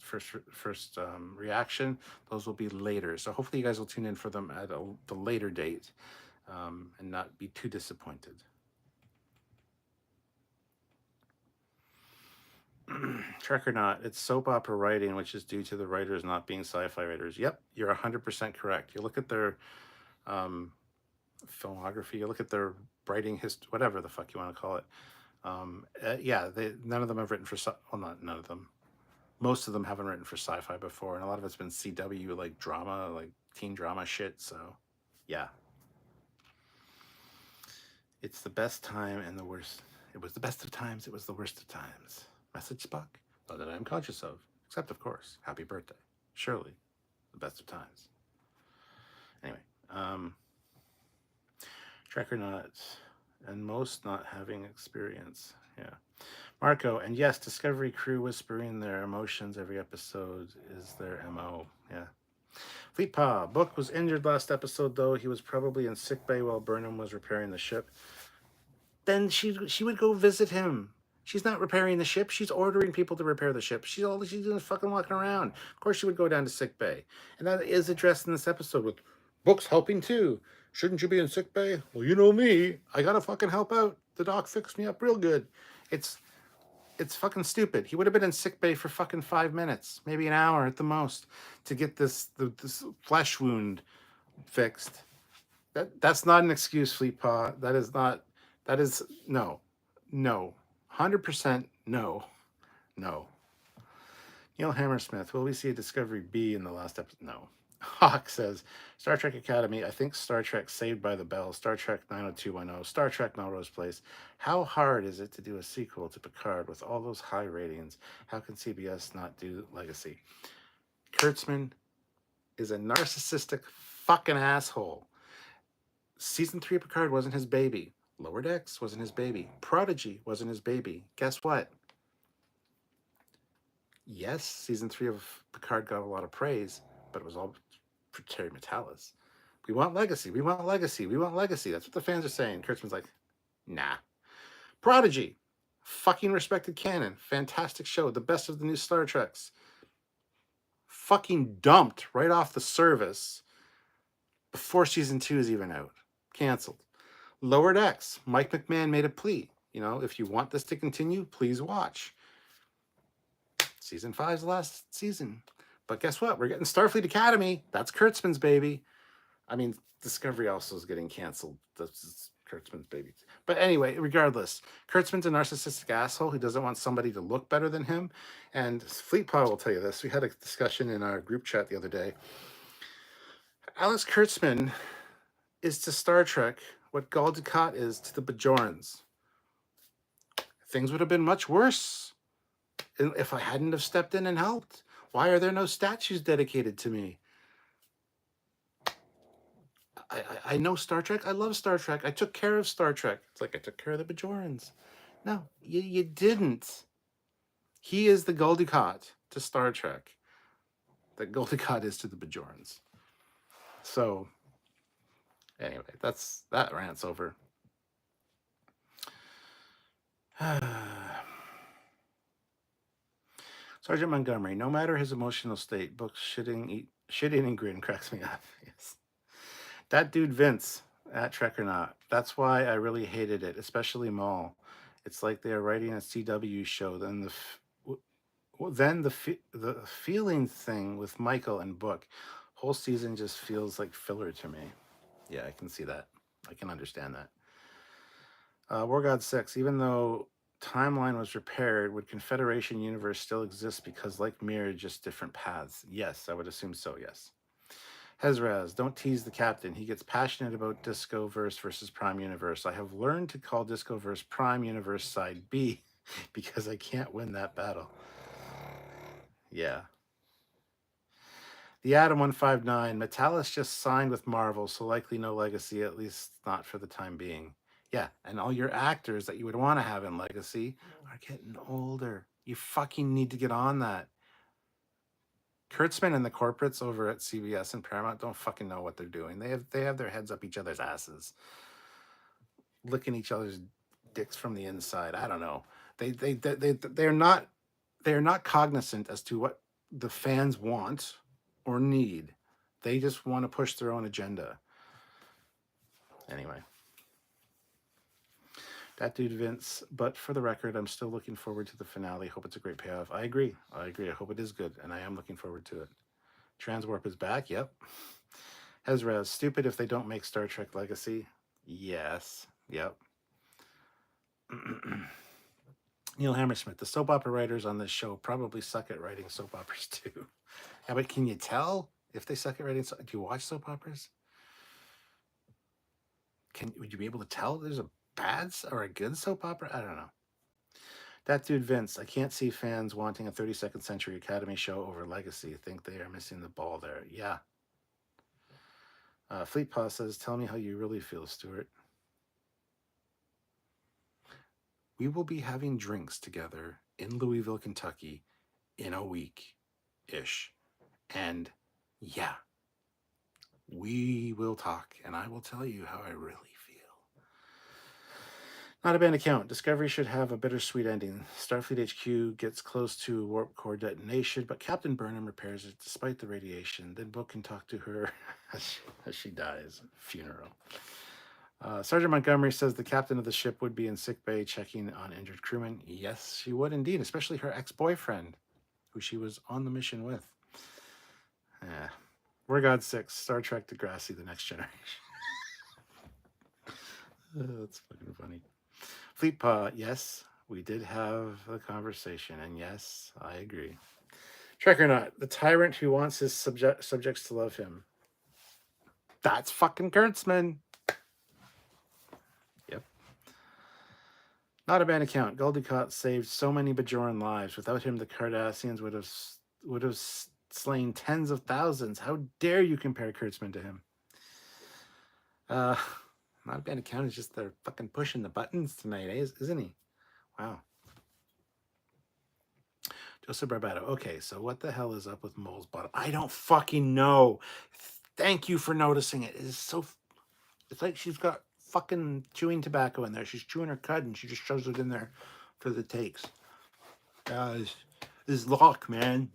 reaction. Those will be later. So hopefully you guys will tune in for them at the later date and not be too disappointed. Trek or not, it's soap opera writing, which is due to the writers not being sci-fi writers. Yep, you're 100% correct. You look at their filmography, you look at their writing history, whatever the fuck you want to call it. Yeah, none of them have written for well, not none of them. Most of them haven't written for sci-fi before, and a lot of it's been CW, like drama, like teen drama shit. So, yeah, it's the best time and the worst. It was the best of times. It was the worst of times. Message Spock? Not that I'm conscious of. Except, of course, happy birthday. Surely, the best of times. Anyway, Trek or not, and most not having experience. Yeah. Marco, and yes, Discovery crew whispering their emotions every episode is their MO. Yeah. Fleet Paw. Book was injured last episode, though. He was probably in sickbay while Burnham was repairing the ship. Then she would go visit him. She's not repairing the ship. She's ordering people to repair the ship. She's doing is fucking walking around. Of course she would go down to sick bay. And that is addressed in this episode with Book's helping too. Shouldn't you be in sick bay? Well, you know me. I gotta fucking help out. The doc fixed me up real good. It's fucking stupid. He would have been in sick bay for fucking 5 minutes, maybe an hour at the most, to get this flesh wound fixed. That's not an excuse, Fleet Paw. That is no. 100% no. Neil Hammersmith, will we see a Discovery B in the last episode? No. Hawk says, Star Trek Academy, I think Star Trek Saved by the Bell, Star Trek 90210, Star Trek Melrose Place. How hard is it to do a sequel to Picard with all those high ratings? How can CBS not do Legacy? Kurtzman, is a narcissistic fucking asshole. Season 3 of Picard wasn't his baby. Lower Decks wasn't his baby. Prodigy wasn't his baby. Guess what? Yes, season 3 of Picard got a lot of praise, but it was all for Terry Metalis. We want legacy. We want legacy. We want legacy. That's what the fans are saying. Kurtzman's like, nah. Prodigy, fucking respected canon. Fantastic show. The best of the new Star Treks. Fucking dumped right off the service before season 2 is even out. Canceled. Lower Decks. Mike McMahon made a plea. You know, if you want this to continue, please watch. Season 5's the last season. But guess what? We're getting Starfleet Academy. That's Kurtzman's baby. I mean, Discovery also is getting canceled. That's Kurtzman's baby. But anyway, regardless, Kurtzman's a narcissistic asshole who doesn't want somebody to look better than him. And Fleetpaw will tell you this. We had a discussion in our group chat the other day. Alex Kurtzman is to Star Trek what Gul Dukat is to the Bajorans. Things would have been much worse if I hadn't have stepped in and helped. Why are there no statues dedicated to me? I know Star Trek. I love Star Trek. I took care of Star Trek. It's like I took care of the Bajorans. No, you didn't. He is the Gul Dukat to Star Trek that Gul Dukat is to the Bajorans. So, anyway, that rant's over. Sergeant Montgomery, no matter his emotional state, books shitting and grin cracks me up. Yes. That dude Vince at Trek or Not. That's why I really hated it, especially Maul. It's like they are writing a CW show. Then the feeling thing with Michael and Book, whole season just feels like filler to me. Yeah, I can see that. I can understand that. War God 6, even though timeline was repaired, would Confederation universe still exist because like Mirror, just different paths? Yes, I would assume so, yes. Hezraz, don't tease the captain. He gets passionate about Discoverse versus Prime Universe. I have learned to call Discoverse Prime Universe Side B because I can't win that battle. Yeah. The Adam 159, Metalis just signed with Marvel, so likely no legacy, at least not for the time being. Yeah, and all your actors that you would want to have in legacy are getting older. You fucking need to get on that. Kurtzman and the corporates over at CBS and Paramount don't fucking know what they're doing. They have their heads up each other's asses, licking each other's dicks from the inside. I don't know. They're not cognizant as to what the fans want or need. They just want to push their own agenda. Anyway. That dude Vince, but for the record, I'm still looking forward to the finale. Hope it's a great payoff. I agree. I hope it is good, and I am looking forward to it. Transwarp is back. Yep. Hezraz, stupid if they don't make Star Trek Legacy. Yes. Yep. Neil Hammersmith, the soap opera writers on this show probably suck at writing soap operas too. Yeah, but can you tell if they suck at writing? Do you watch soap operas? Would you be able to tell if there's a bad or a good soap opera? I don't know. That dude Vince, I can't see fans wanting a 32nd Century Academy show over Legacy. I think they are missing the ball there. Yeah. Fleetpaw says, tell me how you really feel, Stuart. We will be having drinks together in Louisville, Kentucky in a week-ish. And yeah, we will talk and I will tell you how I really feel. Not a bad account. Discovery should have a bittersweet ending. Starfleet HQ gets close to warp core detonation, but Captain Burnham repairs it despite the radiation. Then Book can talk to her as she dies. Funeral. Sergeant Montgomery says the captain of the ship would be in sickbay checking on injured crewmen. Yes, she would indeed, especially her ex-boyfriend, who she was on the mission with. War God 6, Star Trek Degrassi, The Next Generation. That's fucking funny. Fleetpaw, yes, we did have a conversation, and yes, I agree. Trek or Not, the tyrant who wants his subjects to love him. That's fucking Kurtzman. Yep. Not a bad account. Gul Dukat saved so many Bajoran lives. Without him, the Cardassians would have slain tens of thousands. How dare you compare Kurtzman to him? Not a bad account. Is just they're fucking pushing the buttons tonight, isn't he? Wow. Joseph Barbato. Okay, so what the hell is up with Mole's bottom? I don't fucking know. Thank you for noticing it. It is so. It's like she's got fucking chewing tobacco in there. She's chewing her cud and she just shoves it in there for the takes. This Locke, man.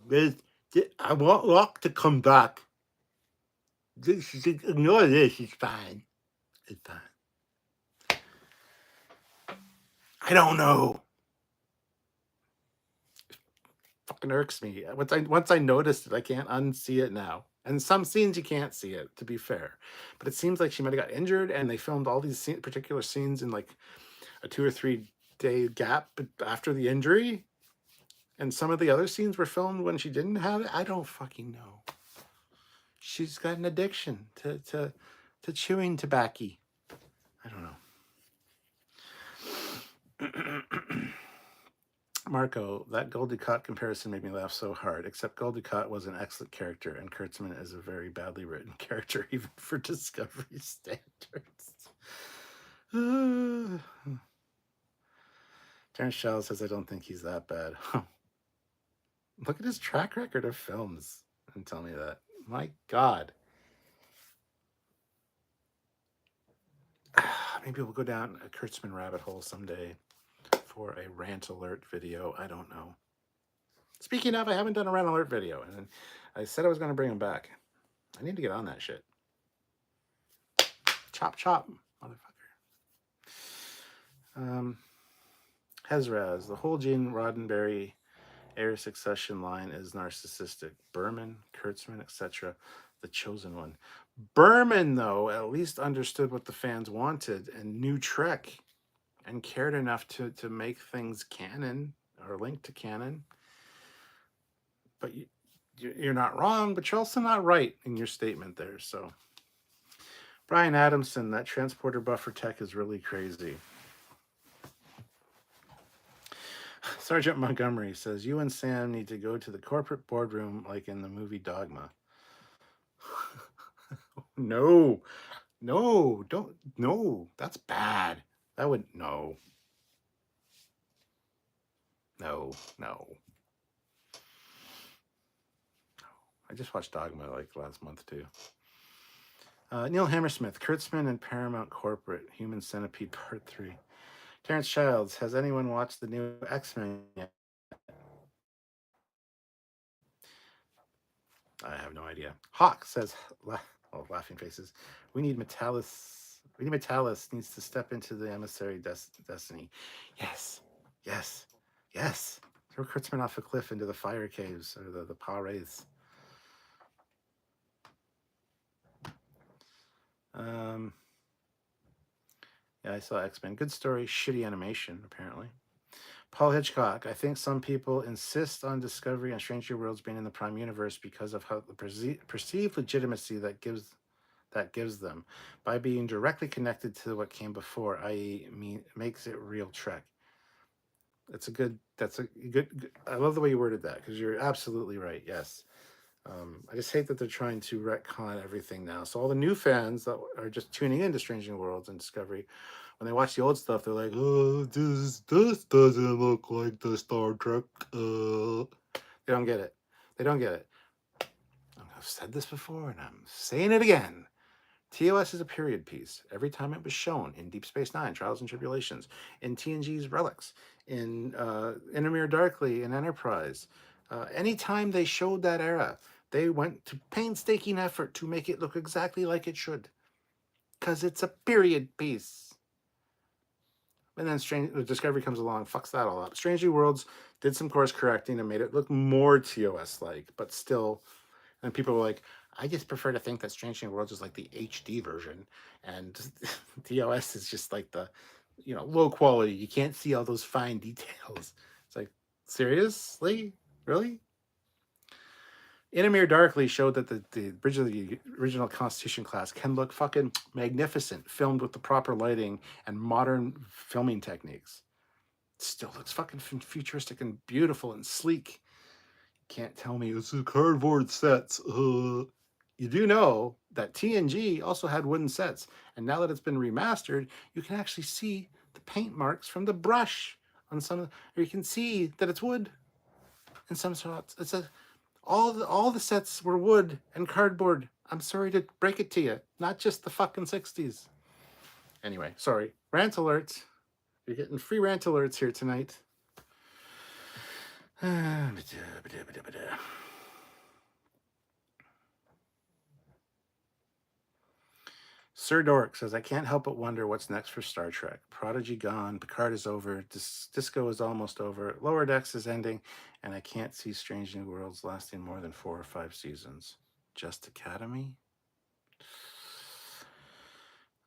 I want Locke to come back. Ignore this. It's fine. It's fine. I don't know. It fucking irks me. Once I noticed it, I can't unsee it now. And some scenes you can't see it, to be fair. But it seems like she might have got injured, and they filmed all these particular scenes in like a 2 or 3 day gap after the injury. And some of the other scenes were filmed when she didn't have it. I don't fucking know. She's got an addiction to chewing tobacco. I don't know. Marco, that Gul Dukat comparison made me laugh so hard, except Gul Dukat was an excellent character, and Kurtzman is a very badly written character, even for Discovery standards. Terrence Shaw says, I don't think he's that bad. Look at his track record of films and tell me that. My God. Maybe we'll go down a Kurtzman rabbit hole someday for a rant alert video. I don't know. Speaking of, I haven't done a rant alert video, and I said I was going to bring him back. I need to get on that shit. Chop, chop, motherfucker. Hezraz, the whole Gene Roddenberry heir succession line is narcissistic. Berman, Kurtzman, etc. The chosen one. Berman, though, at least understood what the fans wanted and knew Trek and cared enough to make things canon or linked to canon. But you're not wrong, but you're also not right in your statement there. So, Brian Adamson, that transporter buffer tech is really crazy. Sergeant Montgomery says, you and Sam need to go to the corporate boardroom like in the movie Dogma. No, don't, no, that's bad. That would, no. I just watched Dogma like last month too. Neil Hammersmith, Kurtzman and Paramount Corporate, Human Centipede Part 3. Terrence Childs, has anyone watched the new X-Men yet? I have no idea. Hawk says, laughing faces, we need Metallus. Metallus needs to step into the emissary destiny. Yes. Throw Kurtzman off a cliff into the fire caves or the power wraiths. Yeah, I saw X-Men. Good story, shitty animation, apparently. Paul Hitchcock, I think some people insist on Discovery and Strange New Worlds being in the Prime Universe because of how the perceived legitimacy that gives them by being directly connected to what came before, i.e., makes it real Trek. That's a good. I love the way you worded that because you're absolutely right. Yes. I just hate that they're trying to retcon everything now. So all the new fans that are just tuning into Strange New Worlds and Discovery, when they watch the old stuff, they're like, "Oh, this doesn't look like the Star Trek." They don't get it. I've said this before, and I'm saying it again. TOS is a period piece. Every time it was shown in Deep Space Nine, Trials and Tribulations, in TNG's Relics, in Intermere Darkly, in Enterprise, anytime they showed that era, they went to painstaking effort to make it look exactly like it should. Because it's a period piece. And then Discovery comes along, fucks that all up. Strange New Worlds did some course correcting and made it look more TOS-like, but still. And people were like, I just prefer to think that Strange New Worlds is like the HD version, and TOS is just like the, low quality. You can't see all those fine details. It's like, seriously? Really? Intermere Darkly showed that the original Constitution class can look fucking magnificent, filmed with the proper lighting and modern filming techniques. It still looks fucking futuristic and beautiful and sleek. Can't tell me it's a cardboard sets. You do know that TNG also had wooden sets, and now that it's been remastered, you can actually see the paint marks from the brush on some, or you can see that it's wood in some shots. It's a all the sets were wood and cardboard. I'm sorry to break it to you, not just the fucking 60s. Anyway, sorry. Rant alerts. You're getting free rant alerts here tonight. Sir Dork says, I can't help but wonder what's next for Star Trek. Prodigy gone, Picard is over, Disco is almost over, Lower Decks is ending, and I can't see Strange New Worlds lasting more than 4 or 5 seasons. Just Academy?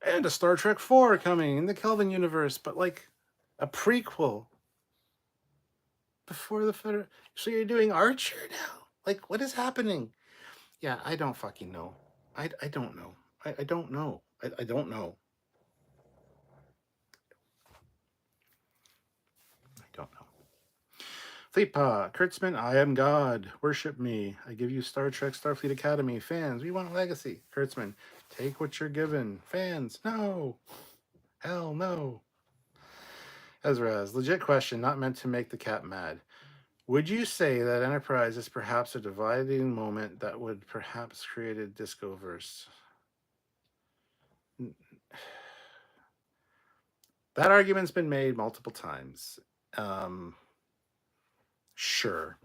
And a Star Trek 4 coming in the Kelvin universe, but like a prequel before the Federation. So you're doing Archer now? Like, what is happening? Yeah, I don't fucking know. I don't know. I don't know. I don't know. I don't know. Fleetpaw, Kurtzman, I am God. Worship me. I give you Star Trek Starfleet Academy. Fans, we want a legacy. Kurtzman, take what you're given. Fans, no. Hell no. Ezra's, legit question, not meant to make the cat mad. Would you say that Enterprise is perhaps a dividing moment that would perhaps create a Discoverse? That argument's been made multiple times. Sure.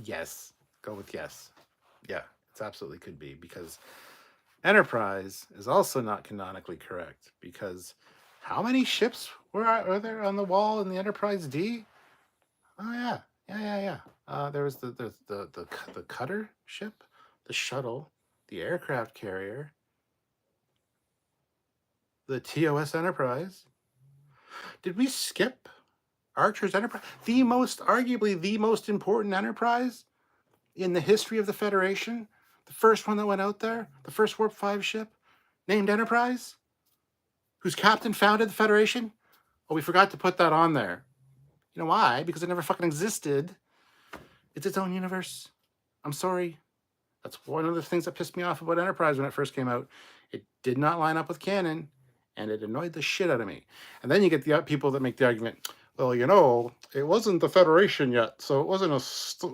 Yes. Go with yes. Yeah, it absolutely could be, because Enterprise is also not canonically correct, because how many ships were there on the wall in the Enterprise D? Oh yeah. There was the cutter ship, the shuttle, the aircraft carrier, the TOS Enterprise. Did we skip Archer's Enterprise? Arguably the most important Enterprise in the history of the Federation. The first one that went out there, the first Warp 5 ship, named Enterprise, whose captain founded the Federation. Oh, we forgot to put that on there. You know why? Because it never fucking existed. It's its own universe. I'm sorry. That's one of the things that pissed me off about Enterprise when it first came out. It did not line up with canon, and it annoyed the shit out of me. And then you get the people that make the argument, well, you know, it wasn't the Federation yet, so it wasn't a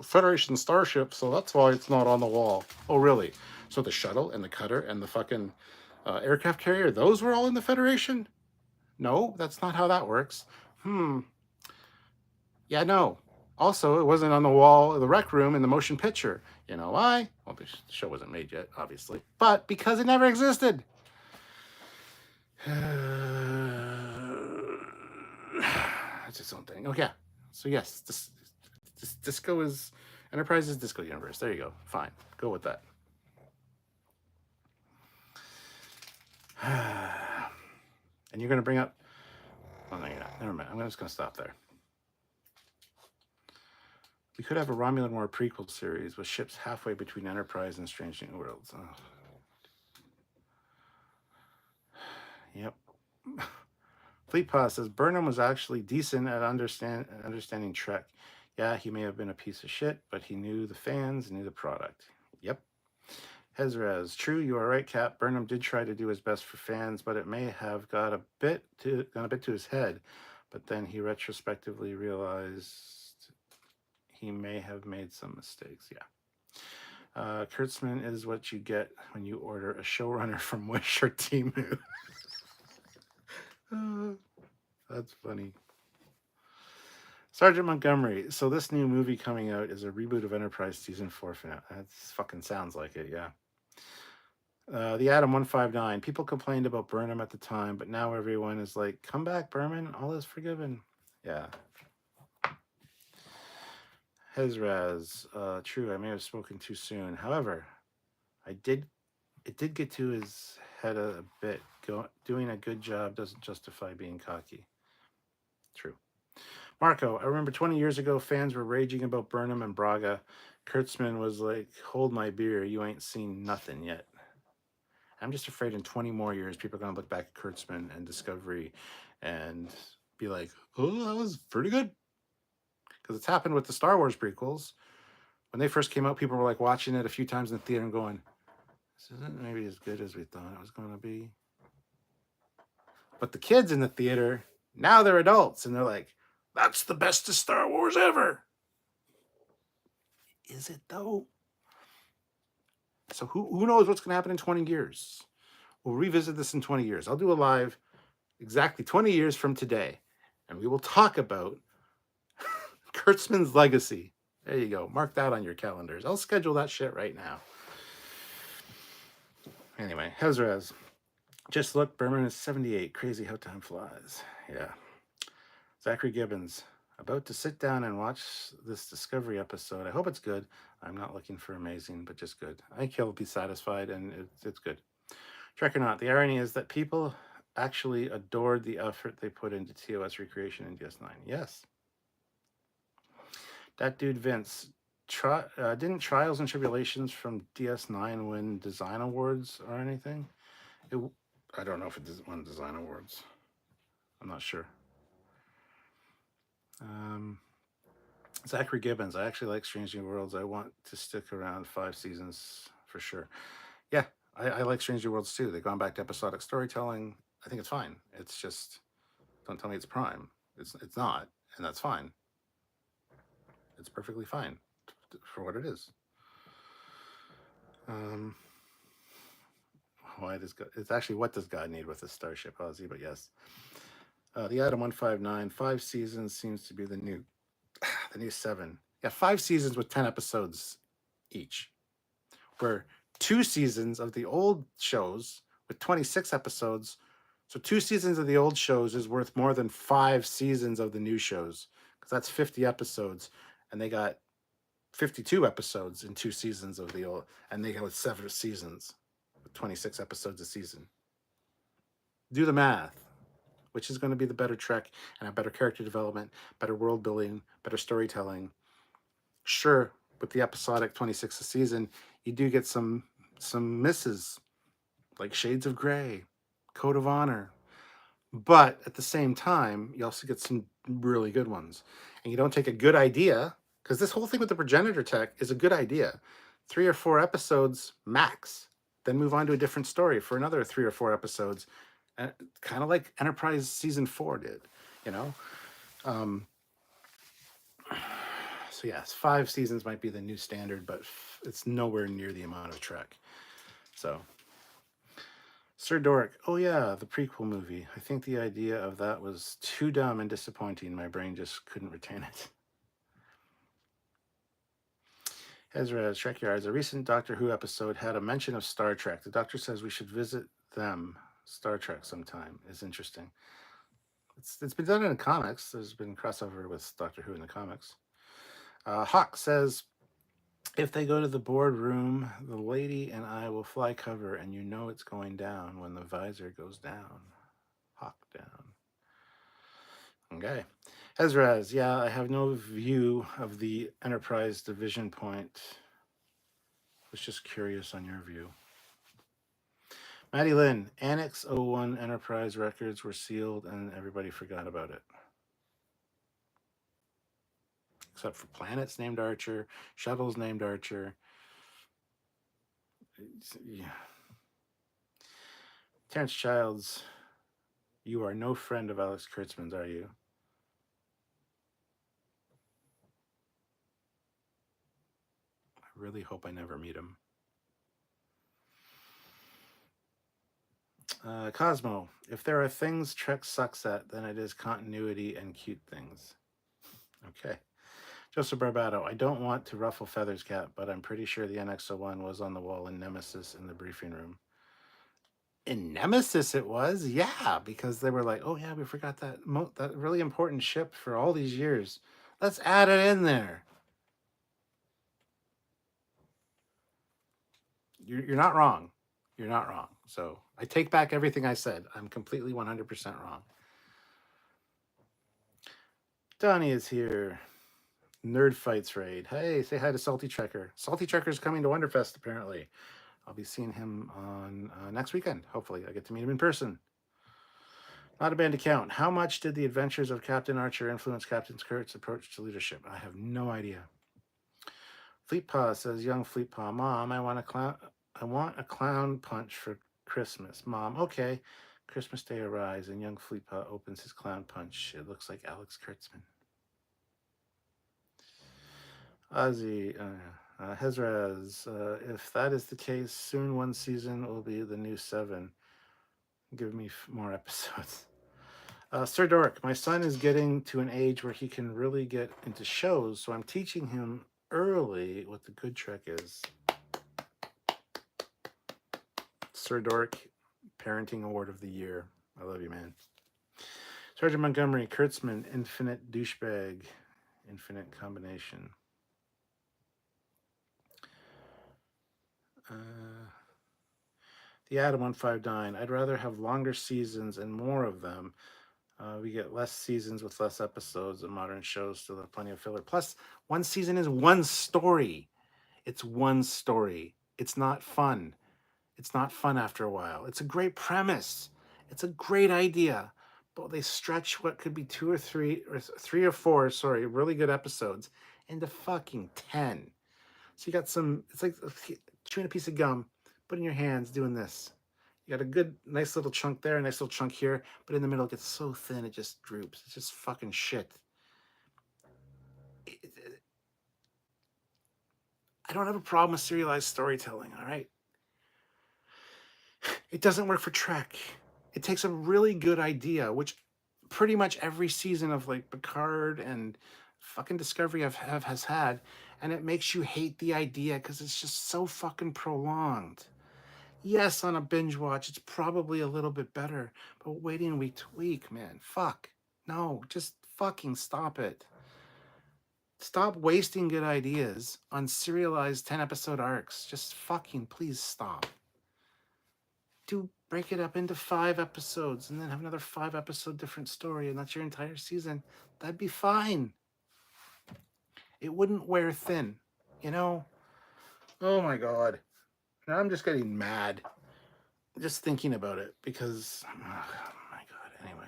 Federation starship, so that's why it's not on the wall. Oh, really? So the shuttle and the cutter and the fucking aircraft carrier, those were all in the Federation? No, that's not how that works. Yeah, no. Also, it wasn't on the wall of the rec room in the motion picture. You know why? Well, the show wasn't made yet, obviously. But because it never existed. That's its own thing. Okay. So yes, this Disco is Enterprise's Disco universe. There you go. Fine. Go with that. And you're going to bring up... Oh, no, you're not. Never mind. I'm just going to stop there. We could have a Romulan War prequel series with ships halfway between Enterprise and Strange New Worlds. Oh. Yep. Fleetpaw says Burnham was actually decent at understanding Trek. Yeah, he may have been a piece of shit, but he knew the fans, knew the product. Yep. Hezrez, true, you are right, Cap. Burnham did try to do his best for fans, but it may have gone a bit to his head. But then he retrospectively realized he may have made some mistakes. Yeah. Kurtzman is what you get when you order a showrunner from Wish or Temu. That's funny. Sergeant Montgomery. So this new movie coming out is a reboot of Enterprise season 4 finale. That fucking sounds like it, yeah. The Adam 159. People complained about Burnham at the time, but now everyone is like, come back, Berman. All is forgiven. Yeah. Hezraz. True, I may have spoken too soon. However, it did get to his head a bit. Doing a good job doesn't justify being cocky. True. Marco, I remember 20 years ago, fans were raging about Burnham and Braga. Kurtzman was like, hold my beer, you ain't seen nothing yet. I'm just afraid in 20 more years, people are going to look back at Kurtzman and Discovery and be like, oh, that was pretty good. Because it's happened with the Star Wars prequels. When they first came out, people were like watching it a few times in the theater and going, this isn't maybe as good as we thought it was going to be. But the kids in the theater, now they're adults and they're like, that's the bestest Star Wars ever. Is it though? So who knows what's going to happen in 20 years? We'll revisit this in 20 years. I'll do a live exactly 20 years from today, and we will talk about Kurtzman's legacy. There you go. Mark that on your calendars. I'll schedule that shit right now. Anyway, Hezraz. Just look, Berman is 78. Crazy how time flies. Yeah. Zachary Gibbons. About to sit down and watch this Discovery episode. I hope it's good. I'm not looking for amazing, but just good. I think he'll be satisfied, and it's good. Trek or not, the irony is that people actually adored the effort they put into TOS recreation in DS9. Yes. That dude Vince, didn't Trials and Tribulations from DS9 win design awards or anything? I don't know if it won design awards. I'm not sure. Zachary Gibbons, I actually like Strange New Worlds. I want to stick around 5 seasons for sure. Yeah, I like Strange New Worlds too. They've gone back to episodic storytelling. I think it's fine. It's just, don't tell me it's Prime. It's not, and that's fine. It's perfectly fine for what it is. Why does God, it's actually what does God need with a starship, Ozzy? But yes, the Adam 159, 5 seasons seems to be the new 7. Yeah, 5 seasons with 10 episodes each, where 2 seasons of the old shows with 26 episodes. So 2 seasons of the old shows is worth more than 5 seasons of the new shows, because that's 50 episodes, and they got 52 episodes in 2 seasons of the old, and they go 7 seasons with 26 episodes a season. Do the math. Which is going to be the better Trek and a better character development, better world building, better storytelling. Sure, with the episodic 26 a season, you do get some misses, like Shades of Grey, Code of Honor. But at the same time, you also get some really good ones. And you don't take a good idea, because this whole thing with the progenitor tech is a good idea. 3 or 4 episodes max, then move on to a different story for another 3 or 4 episodes. Kind of like Enterprise Season 4 did, you know? So yes, 5 seasons might be the new standard, but it's nowhere near the amount of Trek. So, Sir Doric, oh yeah, the prequel movie. I think the idea of that was too dumb and disappointing. My brain just couldn't retain it. Ezra, Trekyards, a recent Doctor Who episode had a mention of Star Trek. The Doctor says we should visit them. Star Trek sometime is interesting. It's been done in the comics. There's been crossover with Doctor Who in the comics. Hawk says, if they go to the boardroom, the lady and I will fly cover, and you know it's going down when the visor goes down. Hawk down. Okay. Ezraz, yeah, I have no view of the Enterprise division point. Was just curious on your view. Maddie Lynn, Annex 01 Enterprise records were sealed and everybody forgot about it. Except for planets named Archer, shuttles named Archer. Yeah. Terrence Childs, you are no friend of Alex Kurtzman's, are you? I really hope I never meet him. Cosmo, if there are things Trek sucks at, then it is continuity and cute things. Okay. Joseph Barbato, I don't want to ruffle feathers, Cap, but I'm pretty sure the NX-01 was on the wall in Nemesis in the briefing room. In Nemesis it was? Yeah, because they were like, oh yeah, we forgot that that really important ship for all these years. Let's add it in there. You're not wrong. You're not wrong. So I take back everything I said. I'm completely 100% wrong. Donnie is here. Nerd Fights Raid. Hey, say hi to Salty Trekker. Salty Trekker's coming to Wonderfest, apparently. I'll be seeing him on next weekend. Hopefully, I get to meet him in person. Not a band to count. How much did the adventures of Captain Archer influence Captain Kirk's approach to leadership? I have no idea. Fleetpaw says, young Fleetpaw, Mom, I want a clown punch for Christmas. Mom, okay. Christmas Day arrives and young Fleetpaw opens his clown punch. It looks like Alex Kurtzman. Ozzy, Hezraz, if that is the case, soon one season will be the new 7. Give me more episodes. Sir Dork, my son is getting to an age where he can really get into shows, so I'm teaching him early what the good Trek is. Sir Dork, Parenting Award of the Year. I love you, man. Sergeant Montgomery, Kurtzman, Infinite Douchebag, Infinite Combination. The Adam 159, I'd rather have longer seasons and more of them. We get less seasons with less episodes, and modern shows still have plenty of filler. Plus, one season is one story. It's one story. It's not fun. It's not fun after a while. It's a great premise. It's a great idea. But they stretch what could be 2 or 3 or 3 or 4, really good episodes into fucking 10. So you got some, it's like chewing a piece of gum, put in your hands, doing this. You got a good, nice little chunk there, a nice little chunk here, but in the middle it gets so thin it just droops. It's just fucking shit. I don't have a problem with serialized storytelling, all right? It doesn't work for Trek. It takes a really good idea, which pretty much every season of like Picard and fucking Discovery has had, and it makes you hate the idea because it's just so fucking prolonged. Yes, on a binge watch, it's probably a little bit better, but waiting week to week, man, fuck. No, just fucking stop it. Stop wasting good ideas on serialized 10-episode arcs. Just fucking please stop. Break it up into 5 episodes and then have another 5-episode different story, and that's your entire season. That'd be fine. It wouldn't wear thin, you know? Oh my God. Now I'm just getting mad just thinking about it because, oh my God, anyway.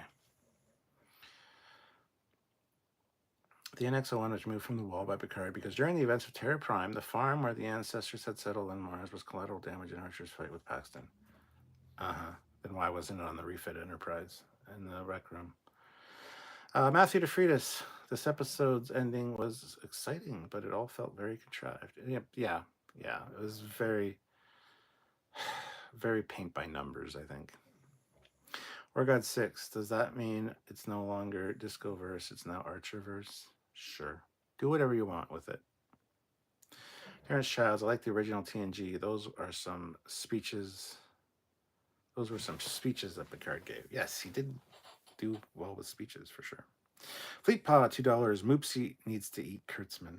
The NX-01 was removed from the wall by Picard because during the events of Terra Prime, the farm where the ancestors had settled on Mars was collateral damage in Archer's fight with Paxton. Then why wasn't it on the refit Enterprise in the rec room? Matthew DeFreitas, this episode's ending was exciting, but it all felt very contrived. Yeah. It was very, very paint by numbers, I think. Orgod 6, does that mean it's no longer Discoverse, it's now Archerverse? Sure. Do whatever you want with it. Terrence Childs, I like the original TNG. Those are some speeches. Those were some speeches that Picard gave. Yes, he did do well with speeches for sure. Fleetpaw, $2. Moopsy needs to eat Kurtzman.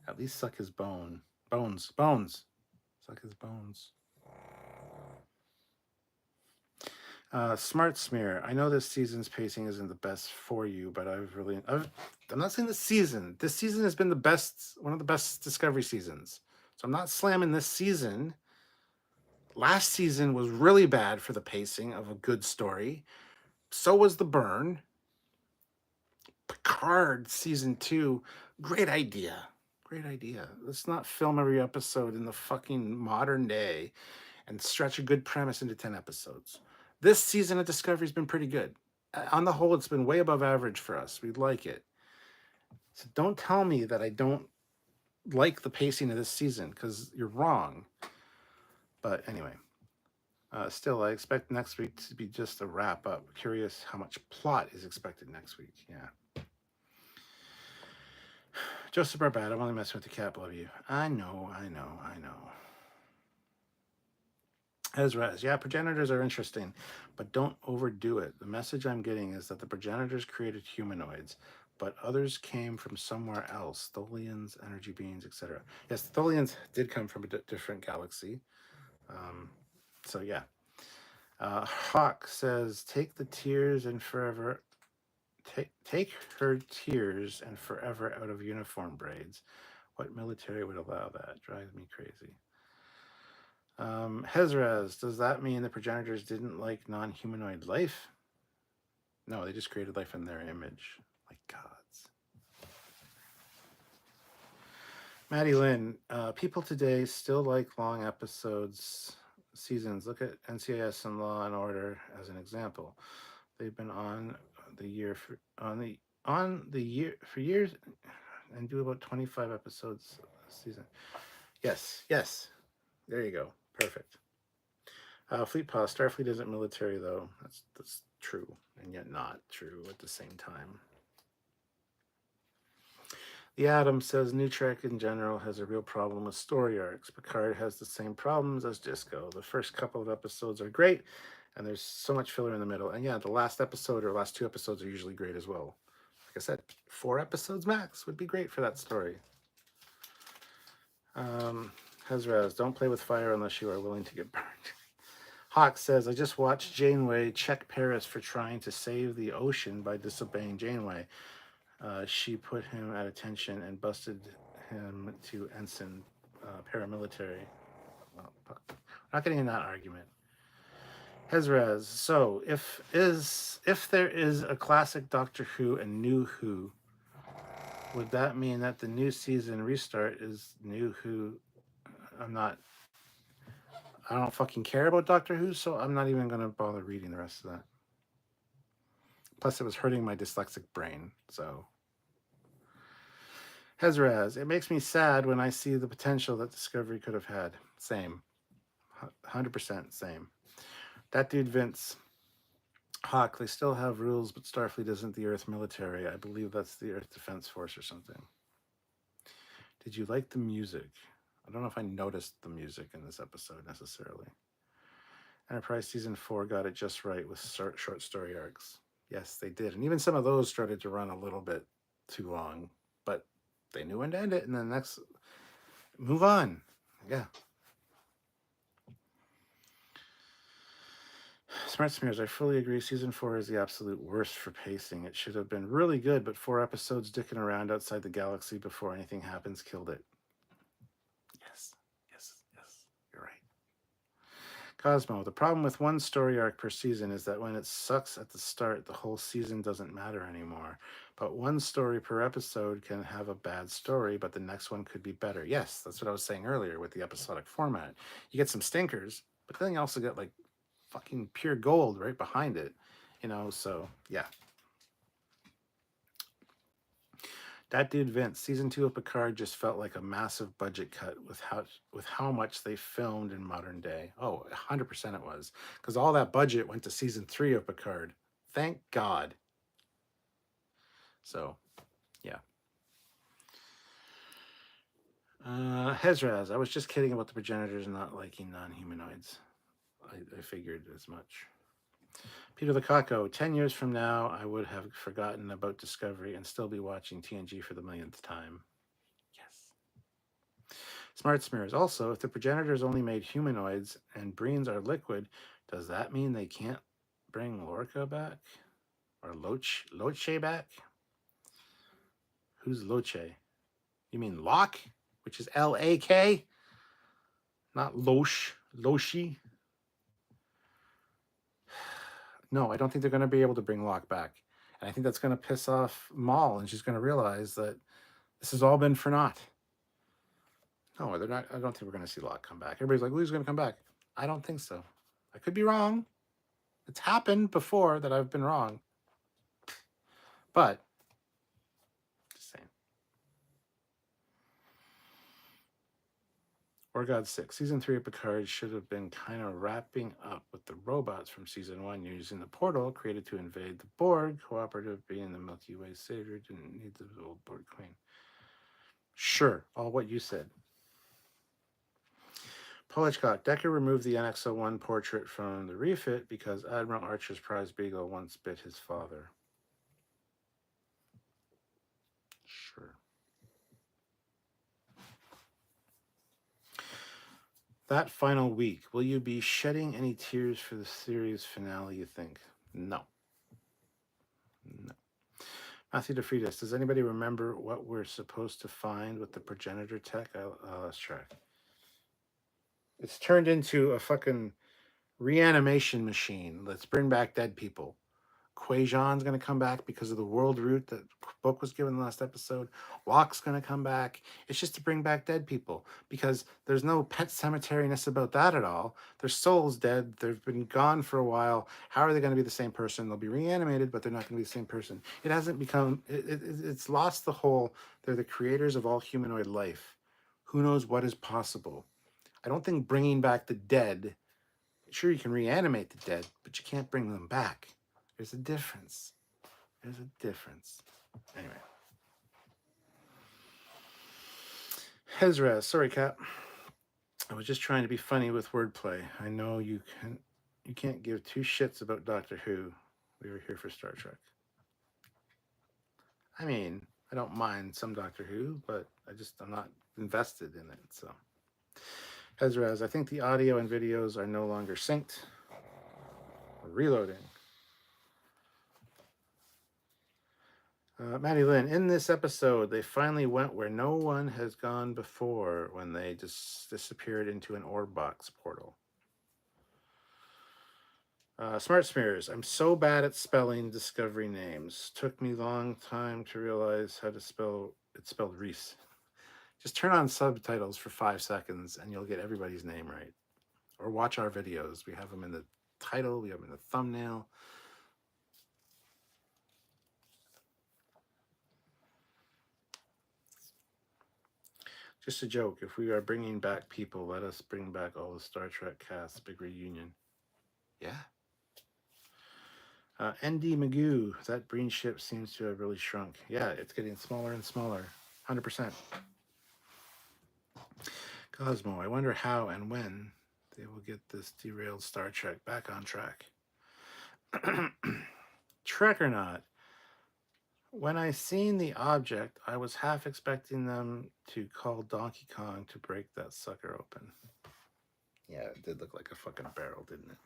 At least suck his bones. Suck his bones. Smart Smear. I know this season's pacing isn't the best for you, but I'm not saying this season. This season has been one of the best Discovery seasons. So I'm not slamming this season. Last season was really bad for the pacing of a good story. So was The Burn. Picard season 2, great idea. Great idea. Let's not film every episode in the fucking modern day and stretch a good premise into 10 episodes. This season of Discovery's been pretty good. On the whole, it's been way above average for us. We like it. So don't tell me that I don't like the pacing of this season, because you're wrong. But anyway, still, I expect next week to be just a wrap up. Curious how much plot is expected next week. Yeah. Joseph Barbat, I'm only messing with the cat. Love you. I know. Ezra, yeah, progenitors are interesting, but don't overdo it. The message I'm getting is that the progenitors created humanoids, but others came from somewhere else. Tholians, energy beings, etc. Yes, the Tholians did come from a different galaxy. So yeah. Hawk says, take her tears and forever out of uniform braids. What military would allow that? Drives me crazy. Hezraz, does that mean the progenitors didn't like non-humanoid life? No, they just created life in their image, like gods. Maddie Lynn, people today still like long episodes, seasons. Look at NCIS and Law and Order as an example. They've been the year for on the year for years and do about 25 episodes a season. Yes, yes. There you go. Perfect. Fleet pause. Starfleet isn't military though. That's true, and yet not true at the same time. The Atom says New Trek in general has a real problem with story arcs. Picard has the same problems as Disco. The first couple of episodes are great, and there's so much filler in the middle. And yeah, the last episode or last two episodes are usually great as well. Like I said, 4 episodes max would be great for that story. Hezraz, don't play with fire unless you are willing to get burned. Hawk says, I just watched Janeway check Paris for trying to save the ocean by disobeying Janeway. She put him at attention and busted him to ensign paramilitary. Well, not getting in that argument. Hezraz, so if there is a classic Doctor Who and New Who, would that mean that the new season restart is New Who? I don't fucking care about Doctor Who, so I'm not even going to bother reading the rest of that. Plus, it was hurting my dyslexic brain, so. Hezraz, it makes me sad when I see the potential that Discovery could have had. Same. 100% same. That dude Vince. Hawk, they still have rules, but Starfleet isn't the Earth military. I believe that's the Earth Defense Force or something. Did you like the music? I don't know if I noticed the music in this episode necessarily. Enterprise Season 4 got it just right with short story arcs. Yes, they did. And even some of those started to run a little bit too long, but they knew when to end it, and then next, move on. Yeah. Smart Smears, I fully agree. Season 4 is the absolute worst for pacing. It should have been really good, but 4 episodes dicking around outside the galaxy before anything happens killed it. Yes. You're right. Cosmo, the problem with one story arc per season is that when it sucks at the start, the whole season doesn't matter anymore. But one story per episode can have a bad story, but the next one could be better. Yes, that's what I was saying earlier with the episodic format. You get some stinkers, but then you also get like fucking pure gold right behind it, so yeah. That dude Vince, season 2 of Picard just felt like a massive budget cut with how much they filmed in modern day. Oh, 100% it was, because all that budget went to season 3 of Picard. Thank God. So yeah. Hezraz, I was just kidding about the progenitors not liking non-humanoids. I figured as much. Peter Lukaku, 10 years from now, I would have forgotten about Discovery and still be watching TNG for the millionth time. Yes. Smart Smears. Also, if the progenitors only made humanoids and Breens are liquid, does that mean they can't bring Lorca back? Or Loche back? Who's Loche? You mean Locke? Which is L-A-K? Not Loshi? No, I don't think they're going to be able to bring Locke back. And I think that's going to piss off Maul, and she's going to realize that this has all been for naught. No, they're not. I don't think we're going to see Locke come back. Everybody's like, who's going to come back? I don't think so. I could be wrong. It's happened before that I've been wrong. But, just saying. Or God 6. Season 3 of Picard should have been kind of wrapping up with the robots from Season 1 using the portal created to invade the Borg. Cooperative being the Milky Way savior didn't need the old Borg queen. Sure, all what you said. Polichcock, Decker removed the NX-01 portrait from the refit because Admiral Archer's prize beagle once bit his father. Sure. That final week, will you be shedding any tears for the series finale, you think? No. Matthew DeFreitas, does anybody remember what we're supposed to find with the progenitor tech? Let's track. It's turned into a fucking reanimation machine. Let's bring back dead people. Quajon's going to come back because of the world route that Book was given in the last episode. Locke's going to come back. It's just to bring back dead people because there's no pet cemetery-ness about that at all. Their soul's dead. They've been gone for a while. How are they going to be the same person? They'll be reanimated, but they're not going to be the same person. It hasn't become... It's lost the whole... They're the creators of all humanoid life. Who knows what is possible? I don't think bringing back the dead... Sure, you can reanimate the dead, but you can't bring them back. There's a difference. There's a difference. Anyway. Hezra, sorry, Cap. I was just trying to be funny with wordplay. I know you can't give two shits about Doctor Who. We were here for Star Trek. I mean, I don't mind some Doctor Who, but I'm not invested in it, so. Hezraz, I think the audio and videos are no longer synced. Reloading. Maddie Lynn, in this episode, they finally went where no one has gone before when they just disappeared into an orb box portal. Smart Smears, I'm so bad at spelling Discovery names. Took me a long time to realize how to spell it's spelled Reese. Just turn on subtitles for 5 seconds and you'll get everybody's name right. Or watch our videos. We have them in the title, we have them in the thumbnail. Just a joke. If we are bringing back people, let us bring back all the Star Trek cast. Big reunion. Yeah. ND Magoo, that green ship seems to have really shrunk. Yeah, it's getting smaller and smaller. 100%. Cosmo, I wonder how and when they will get this derailed Star Trek back on track. Trek or not, when I seen the object, I was half expecting them to call Donkey Kong to break that sucker open. Yeah, it did look like a fucking barrel, didn't it?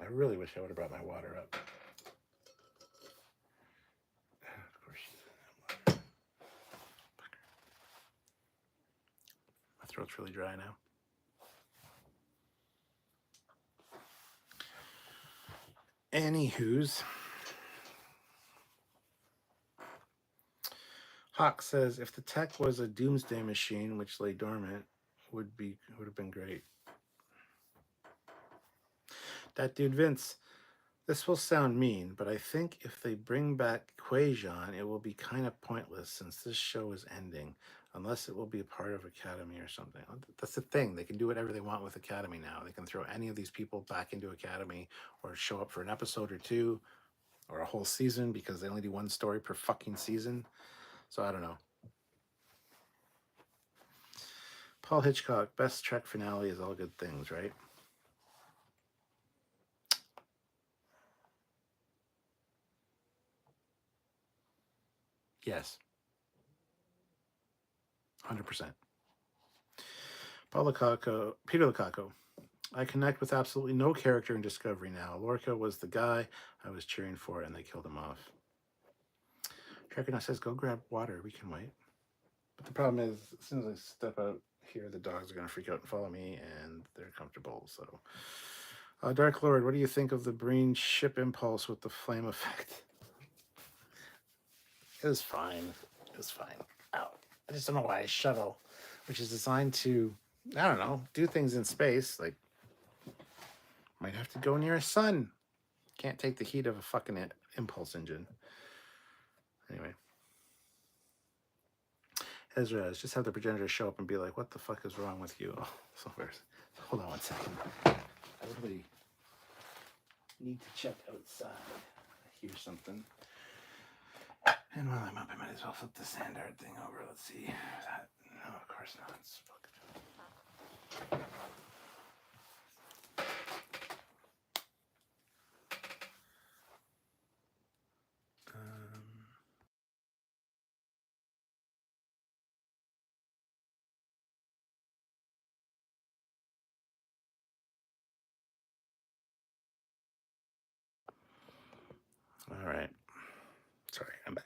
I really wish I would have brought my water up. Of course she didn't. My throat's really dry now. Anywho's. Hawk says, if the tech was a doomsday machine which lay dormant, would have been great. That dude Vince, this will sound mean, but I think if they bring back Quajon, it will be kind of pointless since this show is ending, unless it will be a part of Academy or something. That's the thing. They can do whatever they want with Academy now. They can throw any of these people back into Academy or show up for an episode or two or a whole season because they only do one story per fucking season. So I don't know. Paul Hitchcock, best Trek finale is all good things, right? Yes. 100%. Peter Lukaku. I connect with absolutely no character in Discovery now. Lorca was the guy I was cheering for, and they killed him off. Trekyardians says, go grab water. We can wait. But the problem is, as soon as I step out here, the dogs are going to freak out and follow me, and they're comfortable. So, Dark Lord, what do you think of the Breen ship impulse with the flame effect? It was fine. It was fine. Ow. I just don't know why a shuttle, which is designed to, I don't know, do things in space, like, might have to go near a sun. Can't take the heat of a fucking impulse engine. Anyway. Ezra, just have the progenitor show up and be like, what the fuck is wrong with you? Oh, so where's... Hold on 1 second. I really need to check outside. I hear something. And while I'm up, I might as well flip the Sandard thing over. Let's see. That, no, of course not. It's fucking... All right. Sorry, I'm back.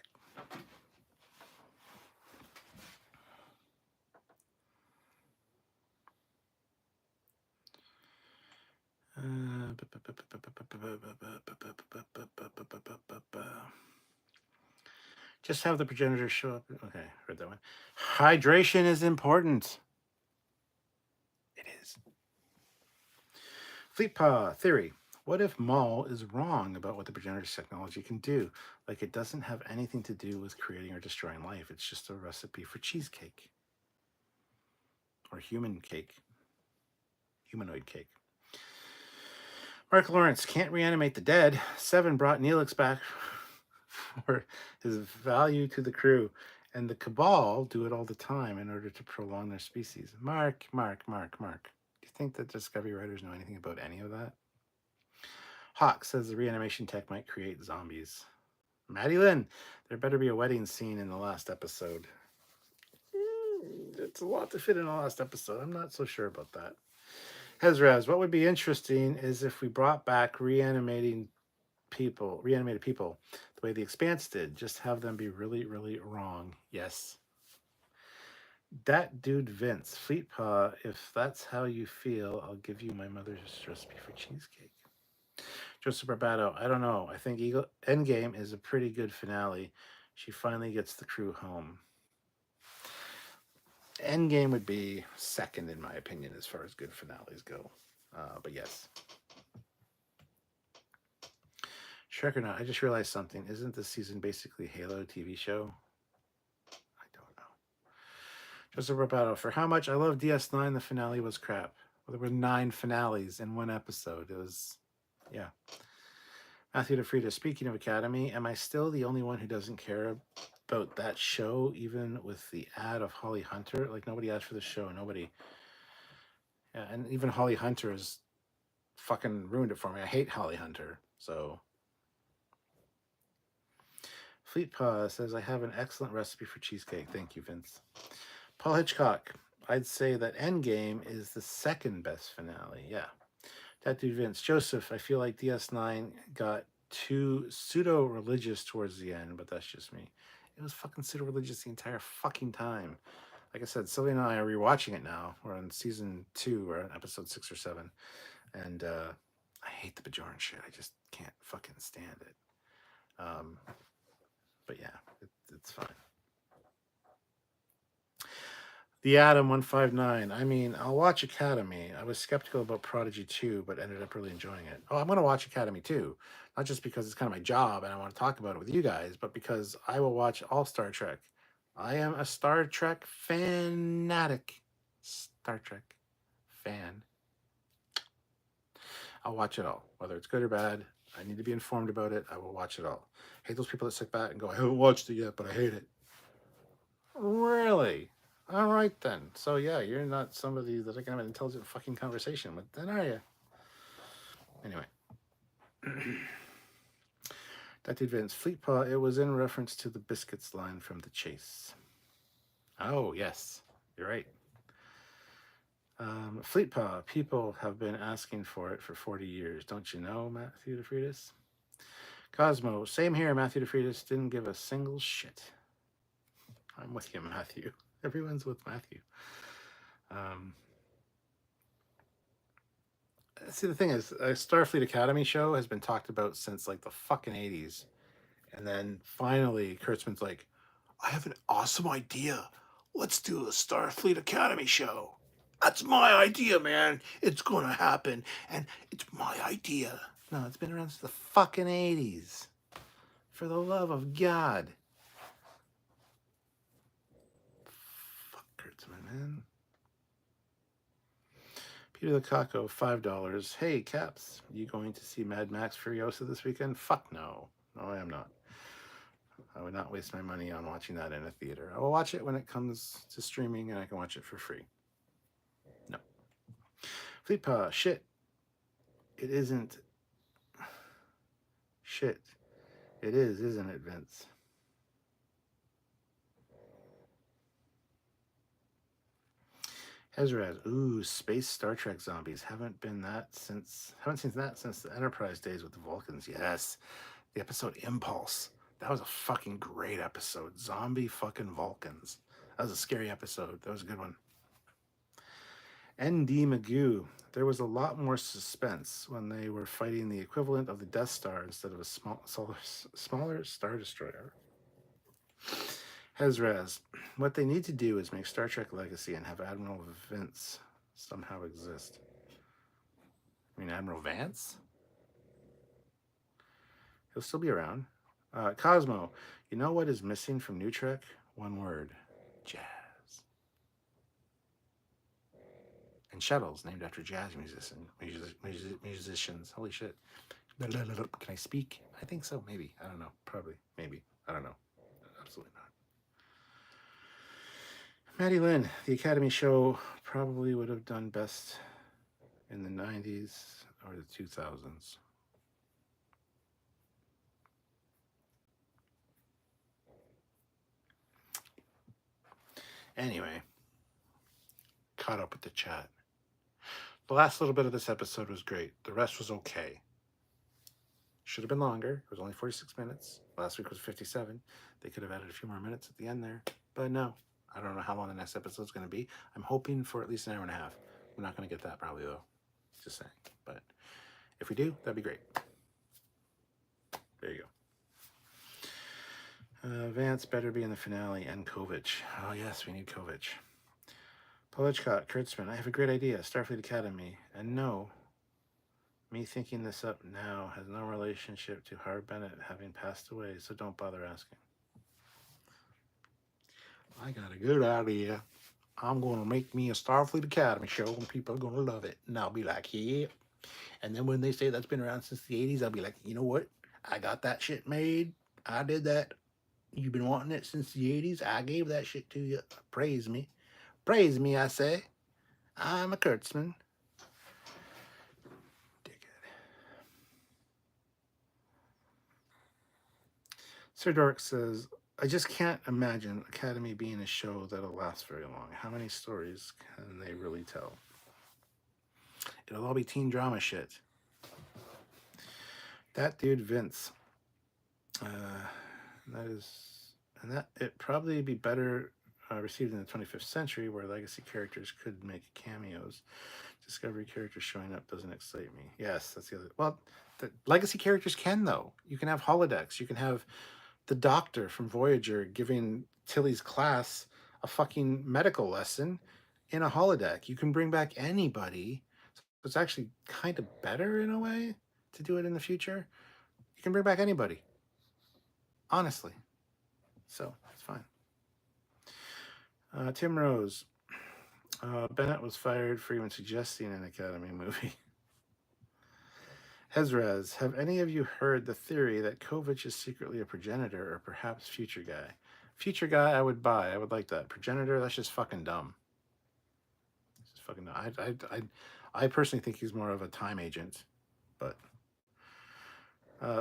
Just have the progenitor show up. Okay, read that one. Hydration is important. It is. Fleetpaw theory. What if Maul is wrong about what the progenitor's technology can do? Like it doesn't have anything to do with creating or destroying life. It's just a recipe for cheesecake. Or human cake. Humanoid cake. Mark Lawrence can't reanimate the dead. Seven brought Neelix back for his value to the crew. And the Cabal do it all the time in order to prolong their species. Mark. Do you think that Discovery writers know anything about any of that? Hawk says the reanimation tech might create zombies. Maddie Lynn, there better be a wedding scene in the last episode. It's a lot to fit in the last episode. I'm not so sure about that. Hezraz, what would be interesting is if we brought back reanimated people, the way the Expanse did. Just have them be really, really wrong. Yes. That dude Vince, Fleetpaw, if that's how you feel, I'll give you my mother's recipe for cheesecake. Joseph Barbato, I don't know. I think Endgame is a pretty good finale. She finally gets the crew home. Endgame would be second, in my opinion, as far as good finales go. But yes. Trekyardians, I just realized something. Isn't this season basically Halo TV show? I don't know. Joseph Robato, for how much I love DS9, the finale was crap. Well, there were 9 finales in one episode. It was, yeah. Matthew DeFrida, speaking of Academy, am I still the only one who doesn't care about that show, even with the ad of Holly Hunter? Like, nobody asked for the show. Nobody. Yeah, and even Holly Hunter has fucking ruined it for me. I hate Holly Hunter, so... Fleetpaw says, I have an excellent recipe for cheesecake. Thank you, Vince. Paul Hitchcock, I'd say that Endgame is the second best finale. Yeah. That dude, Vince. Joseph, I feel like DS9 got too pseudo-religious towards the end, but that's just me. It was fucking pseudo-religious the entire fucking time. Like I said, Sylvia and I are rewatching it now. We're on season 2, or on episode 6 or 7. And I hate the Bajoran shit. I just can't fucking stand it. But yeah, it's fine. The Atom 159. I mean, I'll watch Academy. I was skeptical about Prodigy 2, but ended up really enjoying it. Oh, I'm going to watch Academy too. Not just because it's kind of my job and I want to talk about it with you guys, but because I will watch all Star Trek. I am a Star Trek fanatic. Star Trek fan. I'll watch it all, whether it's good or bad. I need to be informed about it. I will watch it all. I hate those people that sit back and go, I haven't watched it yet, but I hate it. Really? All right, then. So, yeah, you're not somebody that I can have an intelligent fucking conversation with, then, are you? Anyway. That dude Vince. Fleetpaw, it was in reference to the Biscuits line from The Chase. Oh, yes. You're right. Fleetpaw, people have been asking for it for 40 years. Don't you know, Matthew DeFreitas? Cosmo, same here. Matthew DeFreitas didn't give a single shit. I'm with you, Matthew. Everyone's with Matthew. See, the thing is, a Starfleet Academy show has been talked about since like the fucking 80s. And then finally, Kurtzman's like, I have an awesome idea. Let's do a Starfleet Academy show. That's my idea, man. It's going to happen. And it's my idea. No, it's been around since the fucking 80s. For the love of God. Fuck Kurtzman, man. Peter the Caco, $5. Hey, Caps, you going to see Mad Max Furiosa this weekend? Fuck no. No, I am not. I would not waste my money on watching that in a theater. I will watch it when it comes to streaming and I can watch it for free. No. Fleetpaw, shit. It isn't. Shit. It is, isn't it, Vince? Ezra, ooh, space Star Trek zombies. Haven't seen that since the Enterprise days with the Vulcans. Yes. The episode Impulse. That was a fucking great episode. Zombie fucking Vulcans. That was a scary episode. That was a good one. N.D. Magoo. There was a lot more suspense when they were fighting the equivalent of the Death Star instead of a smaller Star Destroyer. Hezraz. What they need to do is make Star Trek Legacy and have Admiral Vince somehow exist. I mean, Admiral Vance? He'll still be around. Cosmo. You know what is missing from New Trek? One word. Jazz. And shuttles named after jazz musicians. Holy shit. Can I speak? I think so. Maybe. I don't know. Probably. Maybe. I don't know. Absolutely not. Maddie Lynn. The Academy show probably would have done best in the 90s or the 2000s. Anyway, caught up with the chat. The last little bit of this episode was great. The rest was okay. Should have been longer. It was only 46 minutes. Last week was 57. They could have added a few more minutes at the end there. But no, I don't know how long the next episode is going to be. I'm hoping for at least an hour and a half. We're not going to get that probably, though. Just saying. But if we do, that'd be great. There you go. Vance better be in the finale and Kovich. Oh, yes, we need Kovich. Polichcott, Kurtzman, I have a great idea. Starfleet Academy. And no, me thinking this up now has no relationship to Harv Bennett having passed away, so don't bother asking. I got a good idea. I'm going to make me a Starfleet Academy show and people are going to love it. And I'll be like, yeah. And then when they say that's been around since the 80s, I'll be like, you know what? I got that shit made. I did that. You've been wanting it since the 80s. I gave that shit to you. Praise me. Praise me, I say. I'm a Kurtzman. Sir Dork says, I just can't imagine Academy being a show that'll last very long. How many stories can they really tell? It'll all be teen drama shit. That dude Vince. That it probably be better received in the 25th century, where legacy characters could make cameos. Discovery characters showing up doesn't excite me. Yes, that's the other. Well, the legacy characters can, though. You can have holodecks. You can have the Doctor from Voyager giving Tilly's class a fucking medical lesson in a holodeck. You can bring back anybody. So it's actually kind of better in a way to do it in the future. You can bring back anybody. Honestly. So it's fine. Tim Rose. Bennett was fired for even suggesting an Academy movie. Hezraz, have any of you heard the theory that Kovich is secretly a progenitor or perhaps future guy? Future guy, I would buy. I would like that. Progenitor, that's just fucking dumb. It's just fucking dumb. I personally think he's more of a time agent. But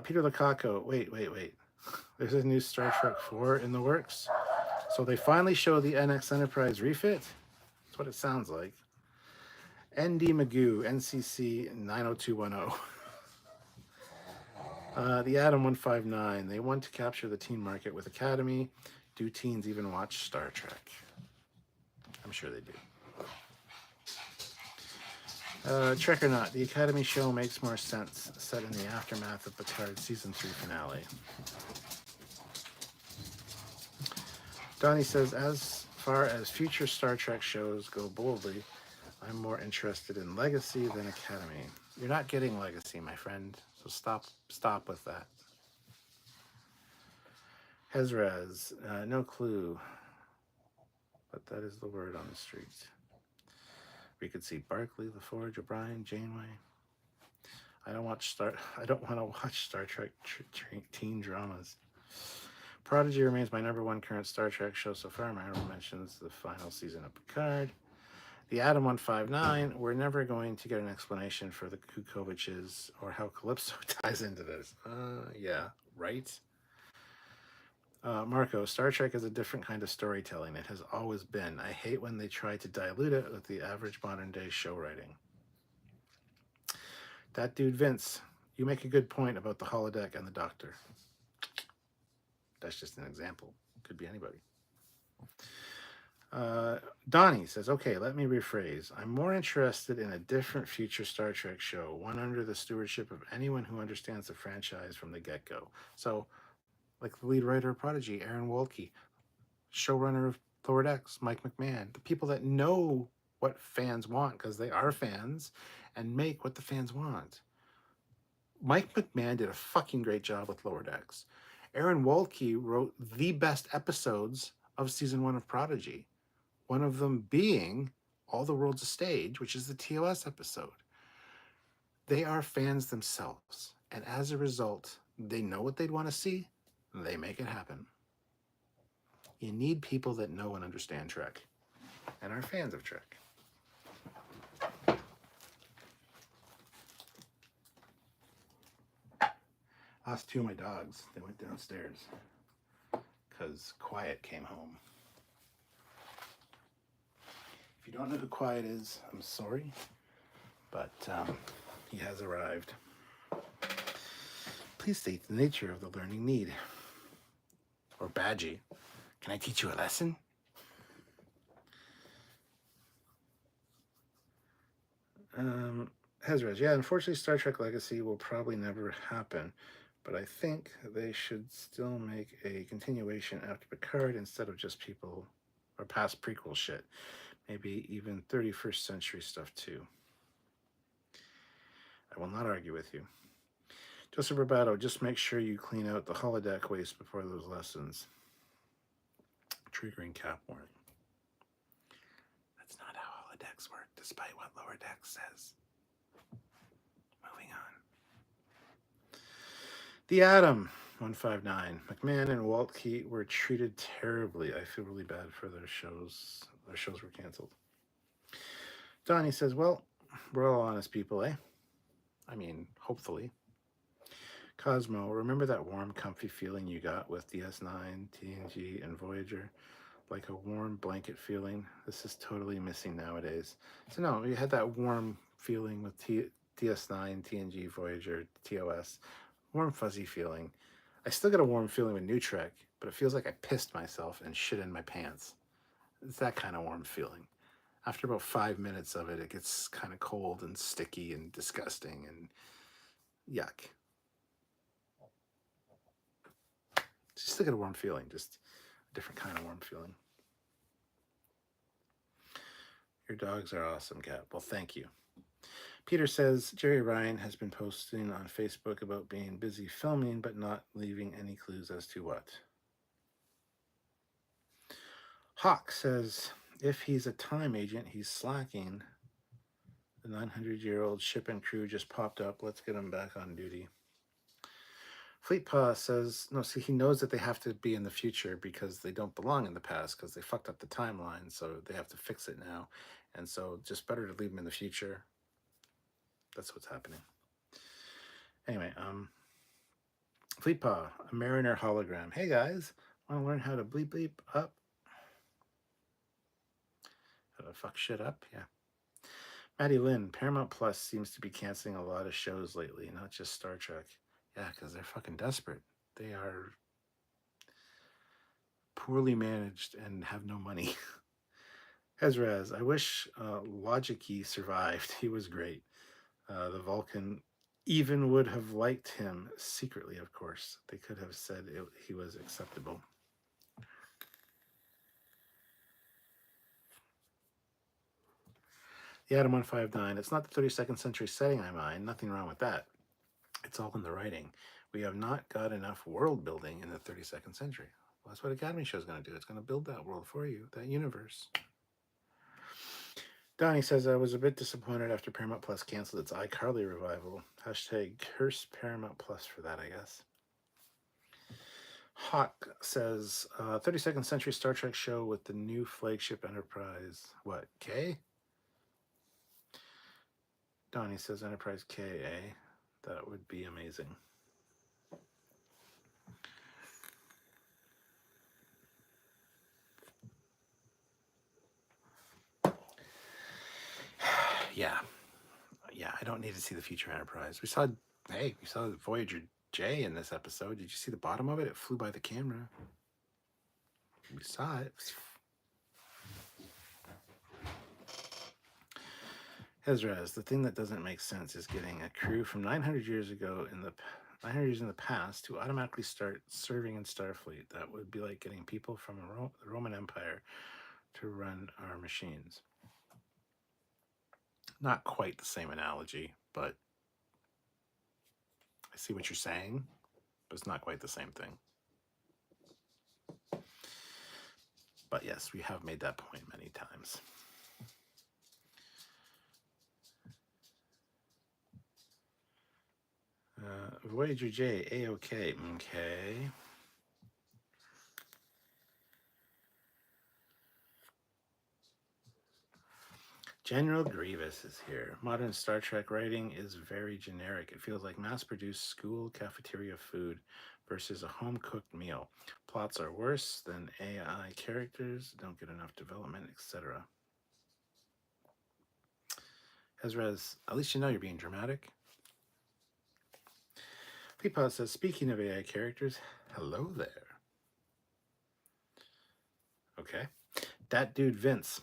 Peter Lukaku, wait. There's a new Star Trek 4 in the works. So they finally show the NX Enterprise refit. That's what it sounds like. ND Magoo, NCC 90210. The Adam 159. They want to capture the teen market with Academy. Do teens even watch Star Trek? I'm sure they do. Trek or not, the Academy show makes more sense set in the aftermath of Picard's Season 3 finale. Donnie says, as far as future Star Trek shows go boldly, I'm more interested in Legacy than Academy. You're not getting Legacy, my friend, so stop with that. Hezraz, no clue, but that is the word on the street. We could see Barclay, LaForge, O'Brien, Janeway. I don't want to watch Star Trek teen dramas. Prodigy remains my #1 current Star Trek show so far. My honorable mentions the final season of Picard. The Adam 159. We're never going to get an explanation for the who Kovich is or how Calypso ties into this. Yeah, right. Marco, Star Trek is a different kind of storytelling. It has always been. I hate when they try to dilute it with the average modern day show writing. That dude Vince, you make a good point about the holodeck and the Doctor. That's just an example. Could be anybody. Donnie says, okay, let me rephrase. I'm more interested in a different future Star Trek show, one under the stewardship of anyone who understands the franchise from the get-go. So, like the lead writer of Prodigy, Aaron Wolke, showrunner of Lower Decks, Mike McMahon, the people that know what fans want because they are fans and make what the fans want. Mike McMahon did a fucking great job with Lower Decks. Aaron Wolke wrote the best episodes of season 1 of Prodigy. One of them being All the World's a Stage, which is the TOS episode. They are fans themselves. And as a result, they know what they'd want to see. They make it happen. You need people that know and understand Trek and are fans of Trek. Lost 2 of my dogs. They went downstairs because Quiet came home. If you don't know who Quiet is, I'm sorry, but he has arrived. Please state the nature of the learning need. Or Badgie. Can I teach you a lesson? Hezrez, yeah, unfortunately Star Trek Legacy will probably never happen, but I think they should still make a continuation after Picard instead of just people or past prequel shit. Maybe even 31st century stuff too. I will not argue with you. Joseph Robato, just make sure you clean out the holodeck waste before those lessons. Triggering cap warning. That's not how holodecks work, despite what Lower Decks says. Moving on. The Atom, 159. McMahon and Waltke were treated terribly. I feel really bad for their shows. Their shows were canceled. Donnie says, well, we're all honest people, eh? I mean, hopefully. Cosmo, remember that warm, comfy feeling you got with DS9, TNG, and Voyager? Like a warm blanket feeling. This is totally missing nowadays. So no, you had that warm feeling with DS9, TNG, Voyager, TOS. Warm, fuzzy feeling. I still get a warm feeling with New Trek, but it feels like I pissed myself and shit in my pants. It's that kind of warm feeling. After about 5 minutes of it, it gets kind of cold and sticky and disgusting and yuck. Just still get a warm feeling, just a different kind of warm feeling. Your dogs are awesome, Kat. Well, thank you. Peter says, Jerry Ryan has been posting on Facebook about being busy filming, but not leaving any clues as to what. Hawk says, if he's a time agent, he's slacking. The 900-year-old ship and crew just popped up. Let's get him back on duty. Fleetpaw says, no, see, he knows that they have to be in the future because they don't belong in the past because they fucked up the timeline, so they have to fix it now. And so just better to leave them in the future. That's what's happening. Anyway, Fleetpaw, a Mariner hologram. Hey guys, want to learn how to bleep bleep up? How to fuck shit up? Yeah. Maddie Lynn, Paramount Plus seems to be canceling a lot of shows lately, not just Star Trek. Yeah, because they're fucking desperate. They are poorly managed and have no money. Hezraz, I wish Logicy survived. He was great. The Vulcan even would have liked him secretly, of course. They could have said he was acceptable. The Atom 159, it's not the 32nd century setting I mind. Nothing wrong with that. It's all in the writing. We have not got enough world building in the 32nd century. Well, that's what Academy Show is going to do. It's going to build that world for you, that universe. Donnie says, I was a bit disappointed after Paramount Plus canceled its iCarly revival. Hashtag curse Paramount Plus for that, I guess. Hawk says, 32nd century Star Trek show with the new flagship Enterprise. What, K? Donnie says Enterprise K, eh? That would be amazing. Yeah, I don't need to see the future Enterprise. We saw Voyager J in this episode. Did you see the bottom of it? It flew by the camera. We saw it. Hezraz, the thing that doesn't make sense is getting a crew from 900 years ago 900 years in the past to automatically start serving in Starfleet. That would be like getting people from the Roman Empire to run our machines. Not quite the same analogy, but I see what you're saying, but it's not quite the same thing. But yes, we have made that point many times. Voyager J, A-OK. Okay. General Grievous is here. Modern Star Trek writing is very generic. It feels like mass-produced school cafeteria food versus a home-cooked meal. Plots are worse than AI characters, don't get enough development, etc. Hezraz, at least you know you're being dramatic. Peapod says, speaking of AI characters, hello there. Okay. That dude Vince.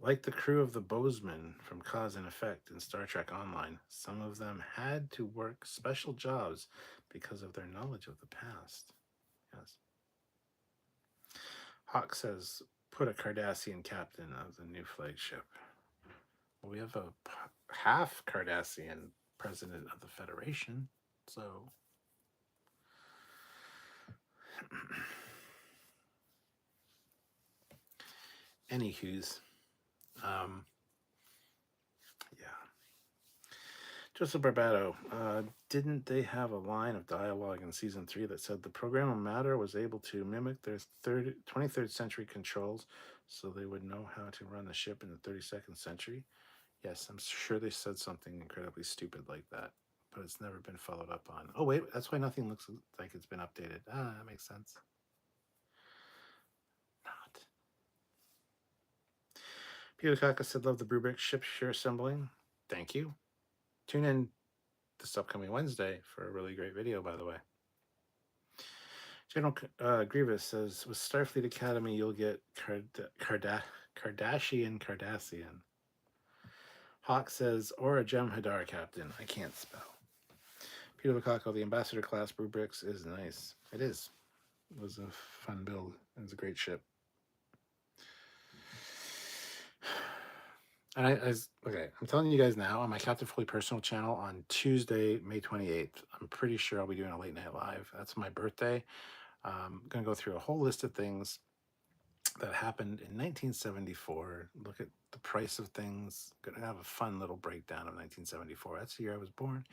Like the crew of the Bozeman from Cause and Effect in Star Trek Online, some of them had to work special jobs because of their knowledge of the past. Yes. Hawk says, put a Cardassian captain of the new flagship. Well, we have a half Cardassian president of the Federation, so... Anywho's... yeah. Joseph Barbato, didn't they have a line of dialogue in season 3 that said the program matter was able to mimic their 23rd century controls so they would know how to run the ship in the 32nd century? Yes, I'm sure they said something incredibly stupid like that, but it's never been followed up on. Oh, wait, that's why nothing looks like it's been updated. Ah, that makes sense. Not. Peter Kaka said, love the Brubeck ship you're assembling. Thank you. Tune in this upcoming Wednesday for a really great video, by the way. General Grievous says, with Starfleet Academy, you'll get Cardassian. Hawk says, or a Jem'Hadar captain. I can't spell. Peter Lukaku, the Ambassador class Brubrix is nice. It is. It was a fun build. It was a great ship. And okay, I'm telling you guys now on my Captain Foley personal channel on Tuesday, May 28th, I'm pretty sure I'll be doing a late night live. That's my birthday. I'm going to go through a whole list of things that happened in 1974. Look at the price of things. Going to have a fun little breakdown of 1974. That's the year I was born.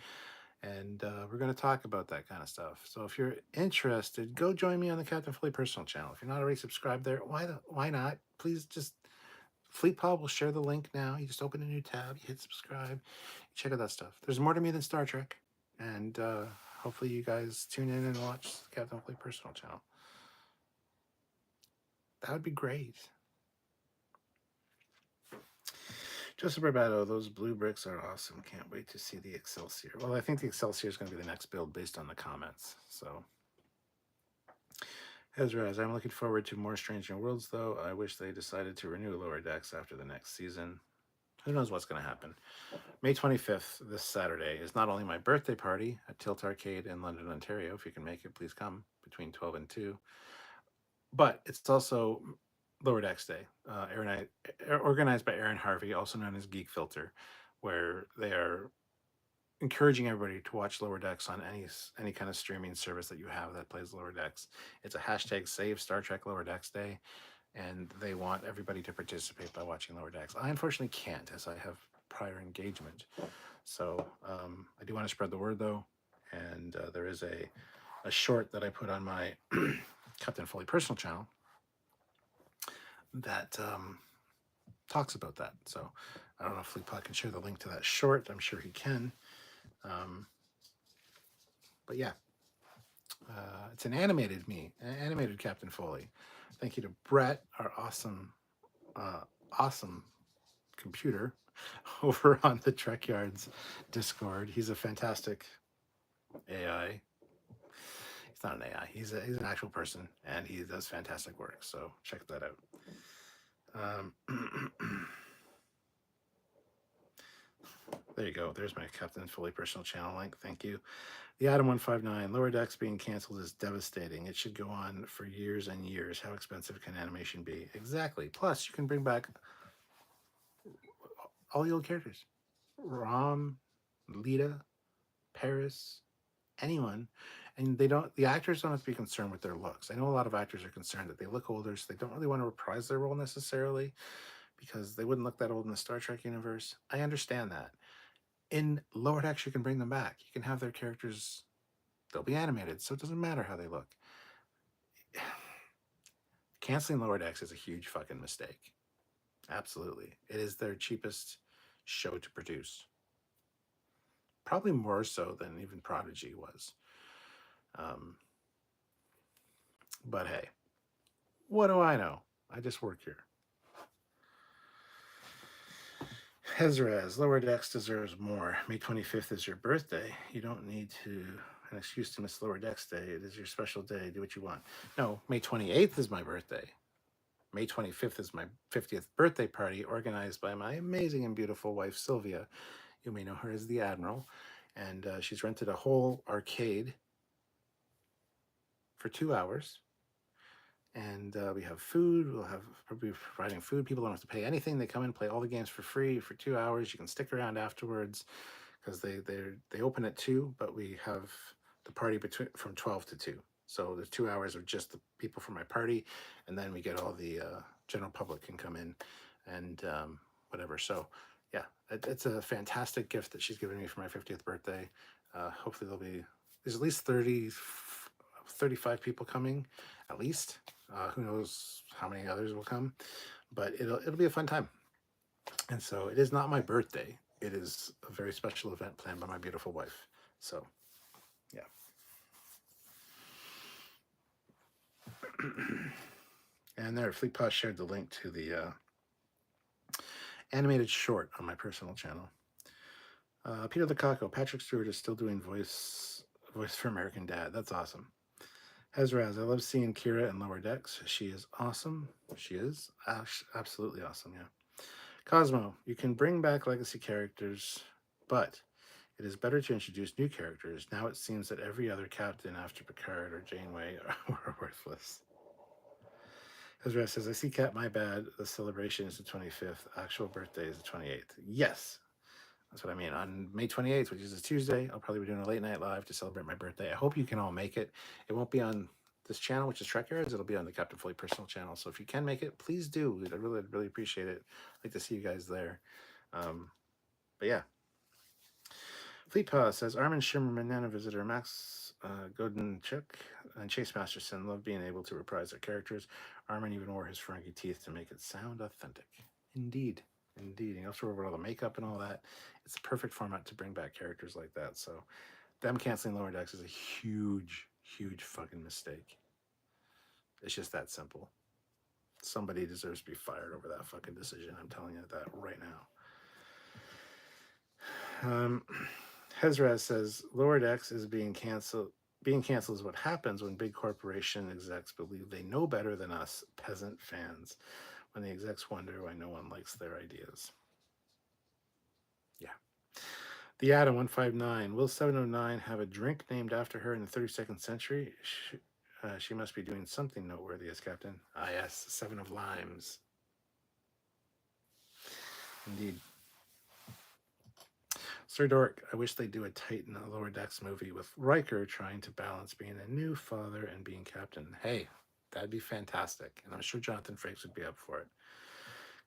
And we're going to talk about that kind of stuff. So if you're interested, go join me on the Captain Foley personal channel. If you're not already subscribed there, why not? Please just... FleetPod will share the link now. You just open a new tab, you hit subscribe, you check out that stuff. There's more to me than Star Trek. And hopefully you guys tune in and watch the Captain Foley personal channel. That would be great. Joseph Barbato, those blue bricks are awesome. Can't wait to see the Excelsior. Well, I think the Excelsior is going to be the next build based on the comments. So, Hezraz, I'm looking forward to more Strange New Worlds, though. I wish they decided to renew Lower Decks after the next season. Who knows what's going to happen? May 25th, this Saturday, is not only my birthday party at Tilt Arcade in London, Ontario. If you can make it, please come between 12 and 2. But it's also Lower Decks Day, organized by Aaron Harvey, also known as Geek Filter, where they are encouraging everybody to watch Lower Decks on any kind of streaming service that you have that plays Lower Decks. It's a hashtag Save Star Trek Lower Decks Day, and they want everybody to participate by watching Lower Decks. I unfortunately can't, as I have prior engagement. So I do want to spread the word, though, and there is a short that I put on my Captain Foley personal channel that talks about that. So I don't know if FleetPod can share the link to that short. I'm sure he can. But yeah, it's an animated Captain Foley. Thank you to Brett, our awesome computer over on the Trekyards Discord. He's a fantastic AI. He's not an AI. He's an actual person, and he does fantastic work. So check that out. There you go. There's my Captain Foley personal channel link. Thank you. The Adam 159, Lower Decks being canceled is devastating. It should go on for years and years. How expensive can animation be? Exactly. Plus, you can bring back all the old characters. Rom, Lita, Paris, anyone. And the actors don't have to be concerned with their looks. I know a lot of actors are concerned that they look older, so they don't really want to reprise their role necessarily because they wouldn't look that old in the Star Trek universe. I understand that. In Lower Decks, you can bring them back. You can have their characters, they'll be animated, so it doesn't matter how they look. Canceling Lower Decks is a huge fucking mistake. Absolutely. It is their cheapest show to produce. Probably more so than even Prodigy was. But hey, what do I know? I just work here. Hezraz, Lower Decks deserves more. May 25th is your birthday. You don't need an excuse to miss Lower Decks Day. It is your special day. Do what you want. No, May 28th is my birthday. May 25th is my 50th birthday party organized by my amazing and beautiful wife, Sylvia. You may know her as the Admiral. And she's rented a whole arcade for 2 hours. And we have food. We'll be providing food. People don't have to pay anything. They come in, play all the games for free for 2 hours. You can stick around afterwards because they open at 2, but we have the party from 12 to 2. So there's 2 hours of just the people from my party, and then we get all the general public can come in and whatever. So yeah, it's a fantastic gift that she's given me for my 50th birthday. Hopefully there's at least 35 people coming, at least. Who knows how many others will come, but it'll be a fun time. And so it is not my birthday. It is a very special event planned by my beautiful wife. So, yeah. And there, Fleet Paw shared the link to the animated short on my personal channel. Peter the Caco, Patrick Stewart is still doing voice for American Dad. That's awesome. Hezraz, I love seeing Kira in Lower Decks. She is awesome. She is absolutely awesome, yeah. Cosmo, you can bring back legacy characters, but it is better to introduce new characters. Now it seems that every other captain after Picard or Janeway are worthless. Hezraz says, I see Cat, my bad. The celebration is the 25th. Actual birthday is the 28th. Yes. That's what I mean. On May 28th, which is a Tuesday, I'll probably be doing a late night live to celebrate my birthday. I hope you can all make it. It won't be on this channel, which is Trekyards. It'll be on the Captain Foley personal channel. So if you can make it, please do. I'd really appreciate it. I'd like to see you guys there. But yeah. Fleet Paw says, Armin Shimmerman, Nana Visitor, Max Godinchuk, and Chase Masterson love being able to reprise their characters. Armin even wore his Ferengi teeth to make it sound authentic. Indeed. Indeed. And also over all the makeup and all that. It's a perfect format to bring back characters like that. So them canceling Lower Decks is a huge fucking mistake. It's just that simple. Somebody deserves to be fired over that fucking decision. I'm telling you that right now. Hezraz says, Lower Decks is being canceled. Being canceled is what happens when big corporation execs believe they know better than us peasant fans. When the execs wonder why no one likes their ideas. Yeah. The Adam 159. Will 709 have a drink named after her in the 32nd century? She must be doing something noteworthy as captain. Ah, yes, 7 of Limes. Indeed. Sir Dork, I wish they'd do a Titan Lower Decks movie with Riker trying to balance being a new father and being captain. Hey, that'd be fantastic. And I'm sure Jonathan Frakes would be up for it.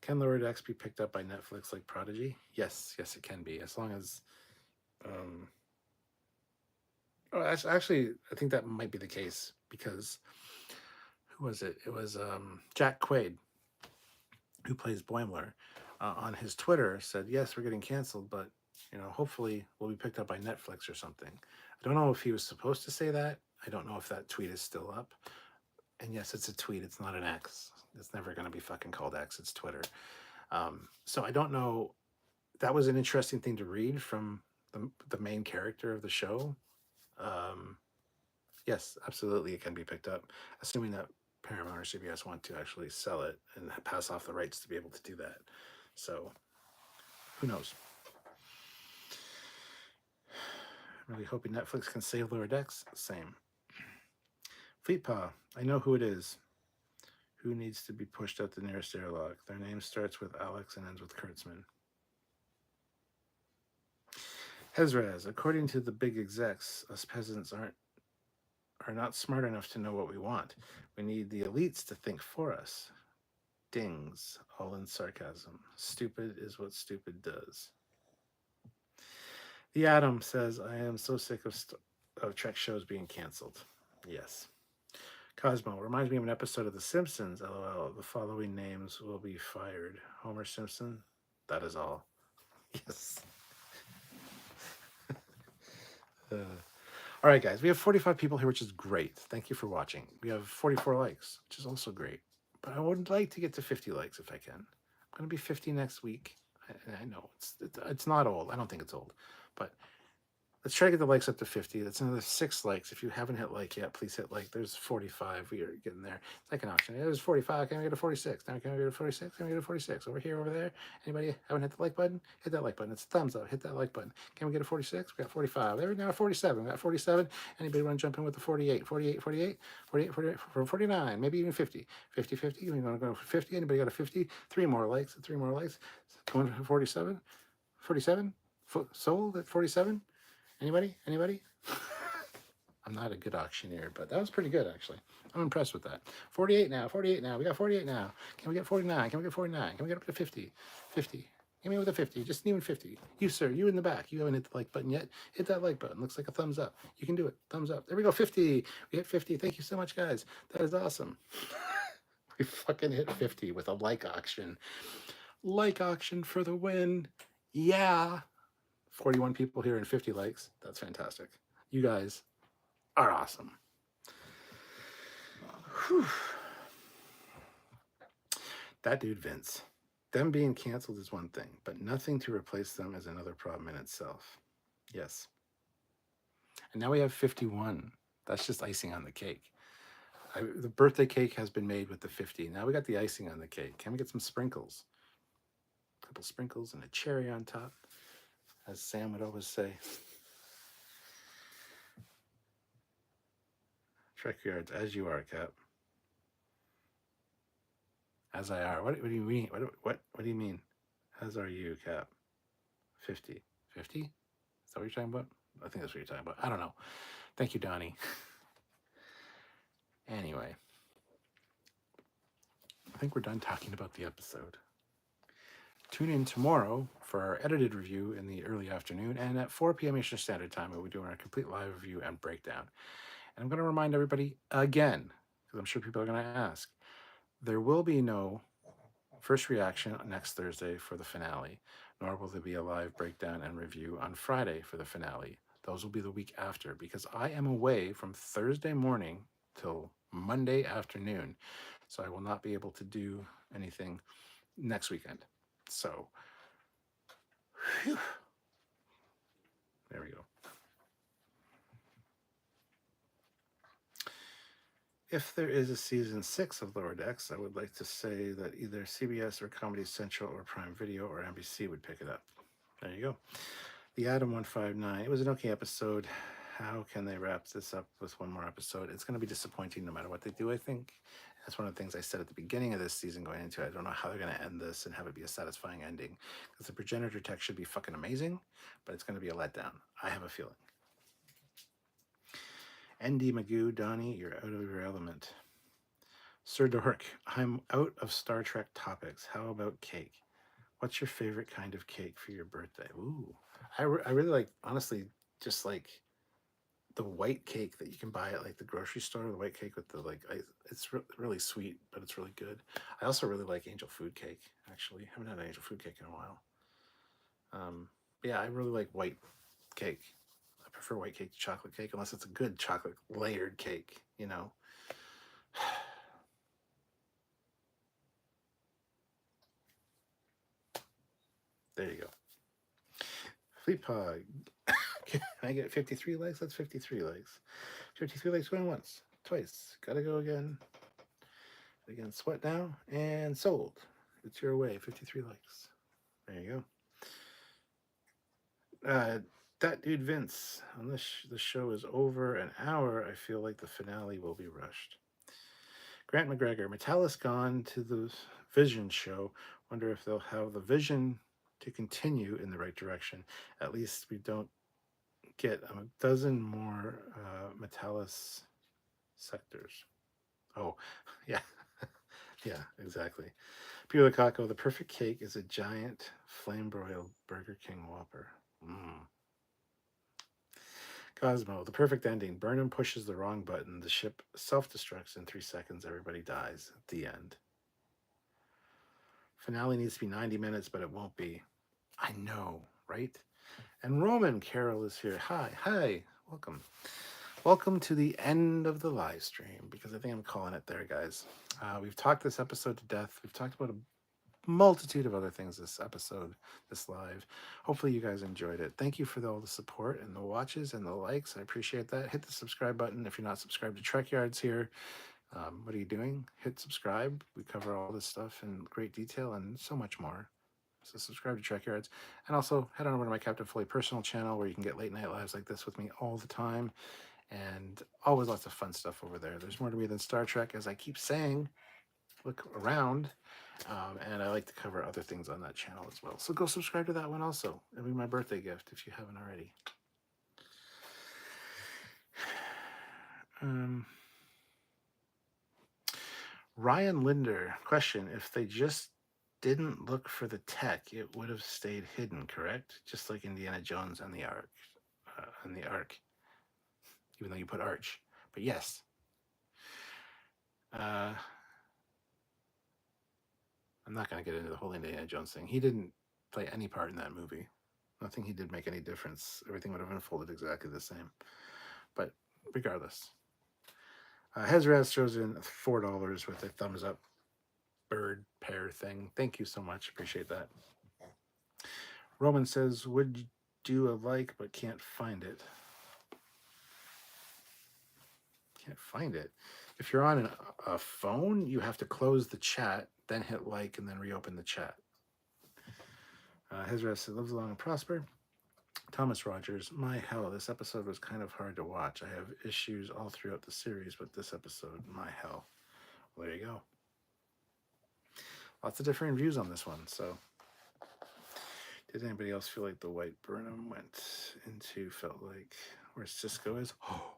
Can Lower Decks be picked up by Netflix like Prodigy? Yes, it can be. As long as... actually, I think that might be the case because... Who was it? It was Jack Quaid, who plays Boimler, on his Twitter said, yes, we're getting canceled, but hopefully we'll be picked up by Netflix or something. I don't know if he was supposed to say that. I don't know if that tweet is still up. And yes, it's a tweet. It's not an X. It's never going to be fucking called X. It's Twitter. So I don't know. That was an interesting thing to read from the main character of the show. Yes, absolutely, it can be picked up, assuming that Paramount or CBS want to actually sell it and pass off the rights to be able to do that. So, who knows? Really hoping Netflix can save Lower Decks. Same. Fleetpaw. I know who it is. Who needs to be pushed out the nearest airlock? Their name starts with Alex and ends with Kurtzman. Hezraz. According to the big execs, us peasants are not smart enough to know what we want. We need the elites to think for us. Dings, all in sarcasm. Stupid is what stupid does. The Atom says, I am so sick of Trek shows being canceled. Yes. Cosmo reminds me of an episode of The Simpsons. LOL. The following names will be fired. Homer Simpson. That is all. Yes. All right, guys. We have 45 people here, which is great. Thank you for watching. We have 44 likes, which is also great. But I would like to get to 50 likes if I can. I'm going to be 50 next week. I know it's not old. I don't think it's old. But let's try to get the likes up to 50. That's another 6 likes. If you haven't hit like yet, please hit like. There's 45. We are getting there. Second option. There's 45. Can we get a 46? Now can we get a 46? Can we get a 46? Over here, over there. Anybody haven't hit the like button? Hit that like button. It's a thumbs up. Hit that like button. Can we get a 46? We got 45. There we go. 47. We got 47. Anybody want to jump in with the 48? 48, 48, 48, 48, 49. Maybe even 50. 50, 50. We want to go for 50. Anybody got a 50? 3 more likes. 3 more likes. Going for 47. 47. Sold at 47. Anybody? Anybody? I'm not a good auctioneer, but that was pretty good, actually. I'm impressed with that. 48 now. 48 now. We got 48 now. Can we get 49? Can we get 49? Can we get up to 50? 50. Give me with a 50. Just even 50. You, sir, you in the back. You haven't hit the like button yet. Hit that like button. Looks like a thumbs up. You can do it. Thumbs up. There we go. 50. We hit 50. Thank you so much, guys. That is awesome. We fucking hit 50 with a like auction. Like auction for the win. Yeah. 41 people here and 50 likes. That's fantastic. You guys are awesome. Whew. That dude Vince. Them being canceled is one thing, but nothing to replace them is another problem in itself. Yes. And now we have 51. That's just icing on the cake. The birthday cake has been made with the 50. Now we got the icing on the cake. Can we get some sprinkles? A couple sprinkles and a cherry on top, as Sam would always say. Trekyards, as you are, Cap. As I are. What do you mean? What do you mean? As are you, Cap. 50. 50? Is that what you're talking about? I think that's what you're talking about. I don't know. Thank you, Donnie. Anyway. I think we're done talking about the episode. Tune in tomorrow for our edited review in the early afternoon, and at 4 p.m. Eastern Standard Time, we'll be doing our complete live review and breakdown. And I'm going to remind everybody again, because I'm sure people are going to ask, there will be no first reaction next Thursday for the finale, nor will there be a live breakdown and review on Friday for the finale. Those will be the week after, because I am away from Thursday morning till Monday afternoon, so I will not be able to do anything next weekend. So, whew. There we go. If there is a season 6 of Lower Decks, I would like to say that either CBS or Comedy Central or Prime Video or NBC would pick it up. There you go. The Atom 159. It was an okay episode. How can they wrap this up with one more episode? It's going to be disappointing no matter what they do, I think. That's one of the things I said at the beginning of this season going into it. I don't know how they're going to end this and have it be a satisfying ending. Because the progenitor tech should be fucking amazing, but it's going to be a letdown. I have a feeling. ND Magoo, Donnie, you're out of your element. Sir Dork, I'm out of Star Trek topics. How about cake? What's your favorite kind of cake for your birthday? Ooh, I really like, honestly, just like the white cake that you can buy at like the grocery store, the white cake with the like, it's really sweet, but it's really good. I also really like angel food cake, actually. I haven't had an angel food cake in a while. Yeah, I really like white cake. I prefer white cake to chocolate cake, unless it's a good chocolate layered cake, you know. There you go. Fleetpaw. Can I get 53 legs? That's 53 legs. 53 legs going once, twice. Gotta go again. Again, sweat now. And sold. It's your way. 53 legs. There you go. That dude Vince, unless the show is over an hour, I feel like the finale will be rushed. Grant McGregor, Metallis gone to the Vision show. Wonder if they'll have the Vision to continue in the right direction. At least we don't get a dozen more Metallis sectors. Oh, yeah. Yeah, exactly. Peter Kako, the perfect cake is a giant flame broiled Burger King Whopper. Mm. Cosmo, the perfect ending. Burnham pushes the wrong button. The ship self-destructs in 3 seconds. Everybody dies. At the end. Finale needs to be 90 minutes, but it won't be. I know, right? And Roman Carroll is here. Hi, welcome. Welcome to the end of the live stream, because I think I'm calling it there, guys. We've talked this episode to death. We've talked about a multitude of other things this episode, this live. Hopefully you guys enjoyed it. Thank you for all the support and the watches and the likes. I appreciate that. Hit the subscribe button if you're not subscribed to Trekyards here. What are you doing? Hit subscribe. We cover all this stuff in great detail and so much more. So subscribe to Trekyards. And also head on over to my Captain Foley personal channel, where you can get late night lives like this with me all the time. And always lots of fun stuff over there. There's more to me than Star Trek, as I keep saying. Look around. And I like to cover other things on that channel as well. So go subscribe to that one also. It'll be my birthday gift if you haven't already. Ryan Linder, question. If they just didn't look for the tech, it would have stayed hidden, correct? Just like Indiana Jones and the Ark. Even though you put Arch. But yes. I'm not going to get into the whole Indiana Jones thing. He didn't play any part in that movie. Nothing he did make any difference. Everything would have unfolded exactly the same. But regardless. Hezraz throws in $4 with a thumbs up bird pair thing. Thank you so much. Appreciate that. Roman says, would do a like, but can't find it. Can't find it. If you're on a phone, you have to close the chat, then hit like, and then reopen the chat. Hezraz says, lives long and prosper. Thomas Rogers, my hell, this episode was kind of hard to watch. I have issues all throughout the series, but this episode, my hell. Well, there you go. Lots of different views on this one. So, did anybody else feel like the white Burnham went into felt like where Cisco is? Oh,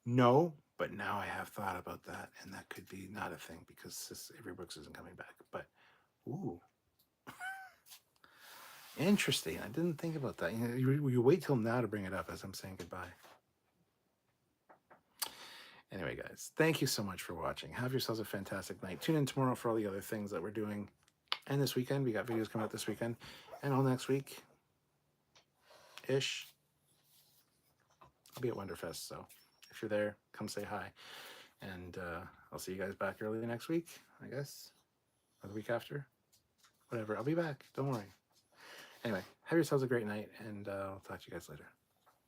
no, but now I have thought about that, and that could be not a thing because Avery Brooks isn't coming back. But, ooh. Interesting. I didn't think about that. You wait till now to bring it up as I'm saying goodbye. Anyway, guys, thank you so much for watching. Have yourselves a fantastic night. Tune in tomorrow for all the other things that we're doing. And this weekend, we got videos coming out this weekend. And all next week-ish, I'll be at Wonderfest. So if you're there, come say hi. And I'll see you guys back early next week, I guess. Or the week after. Whatever. I'll be back. Don't worry. Anyway, have yourselves a great night, and I'll talk to you guys later.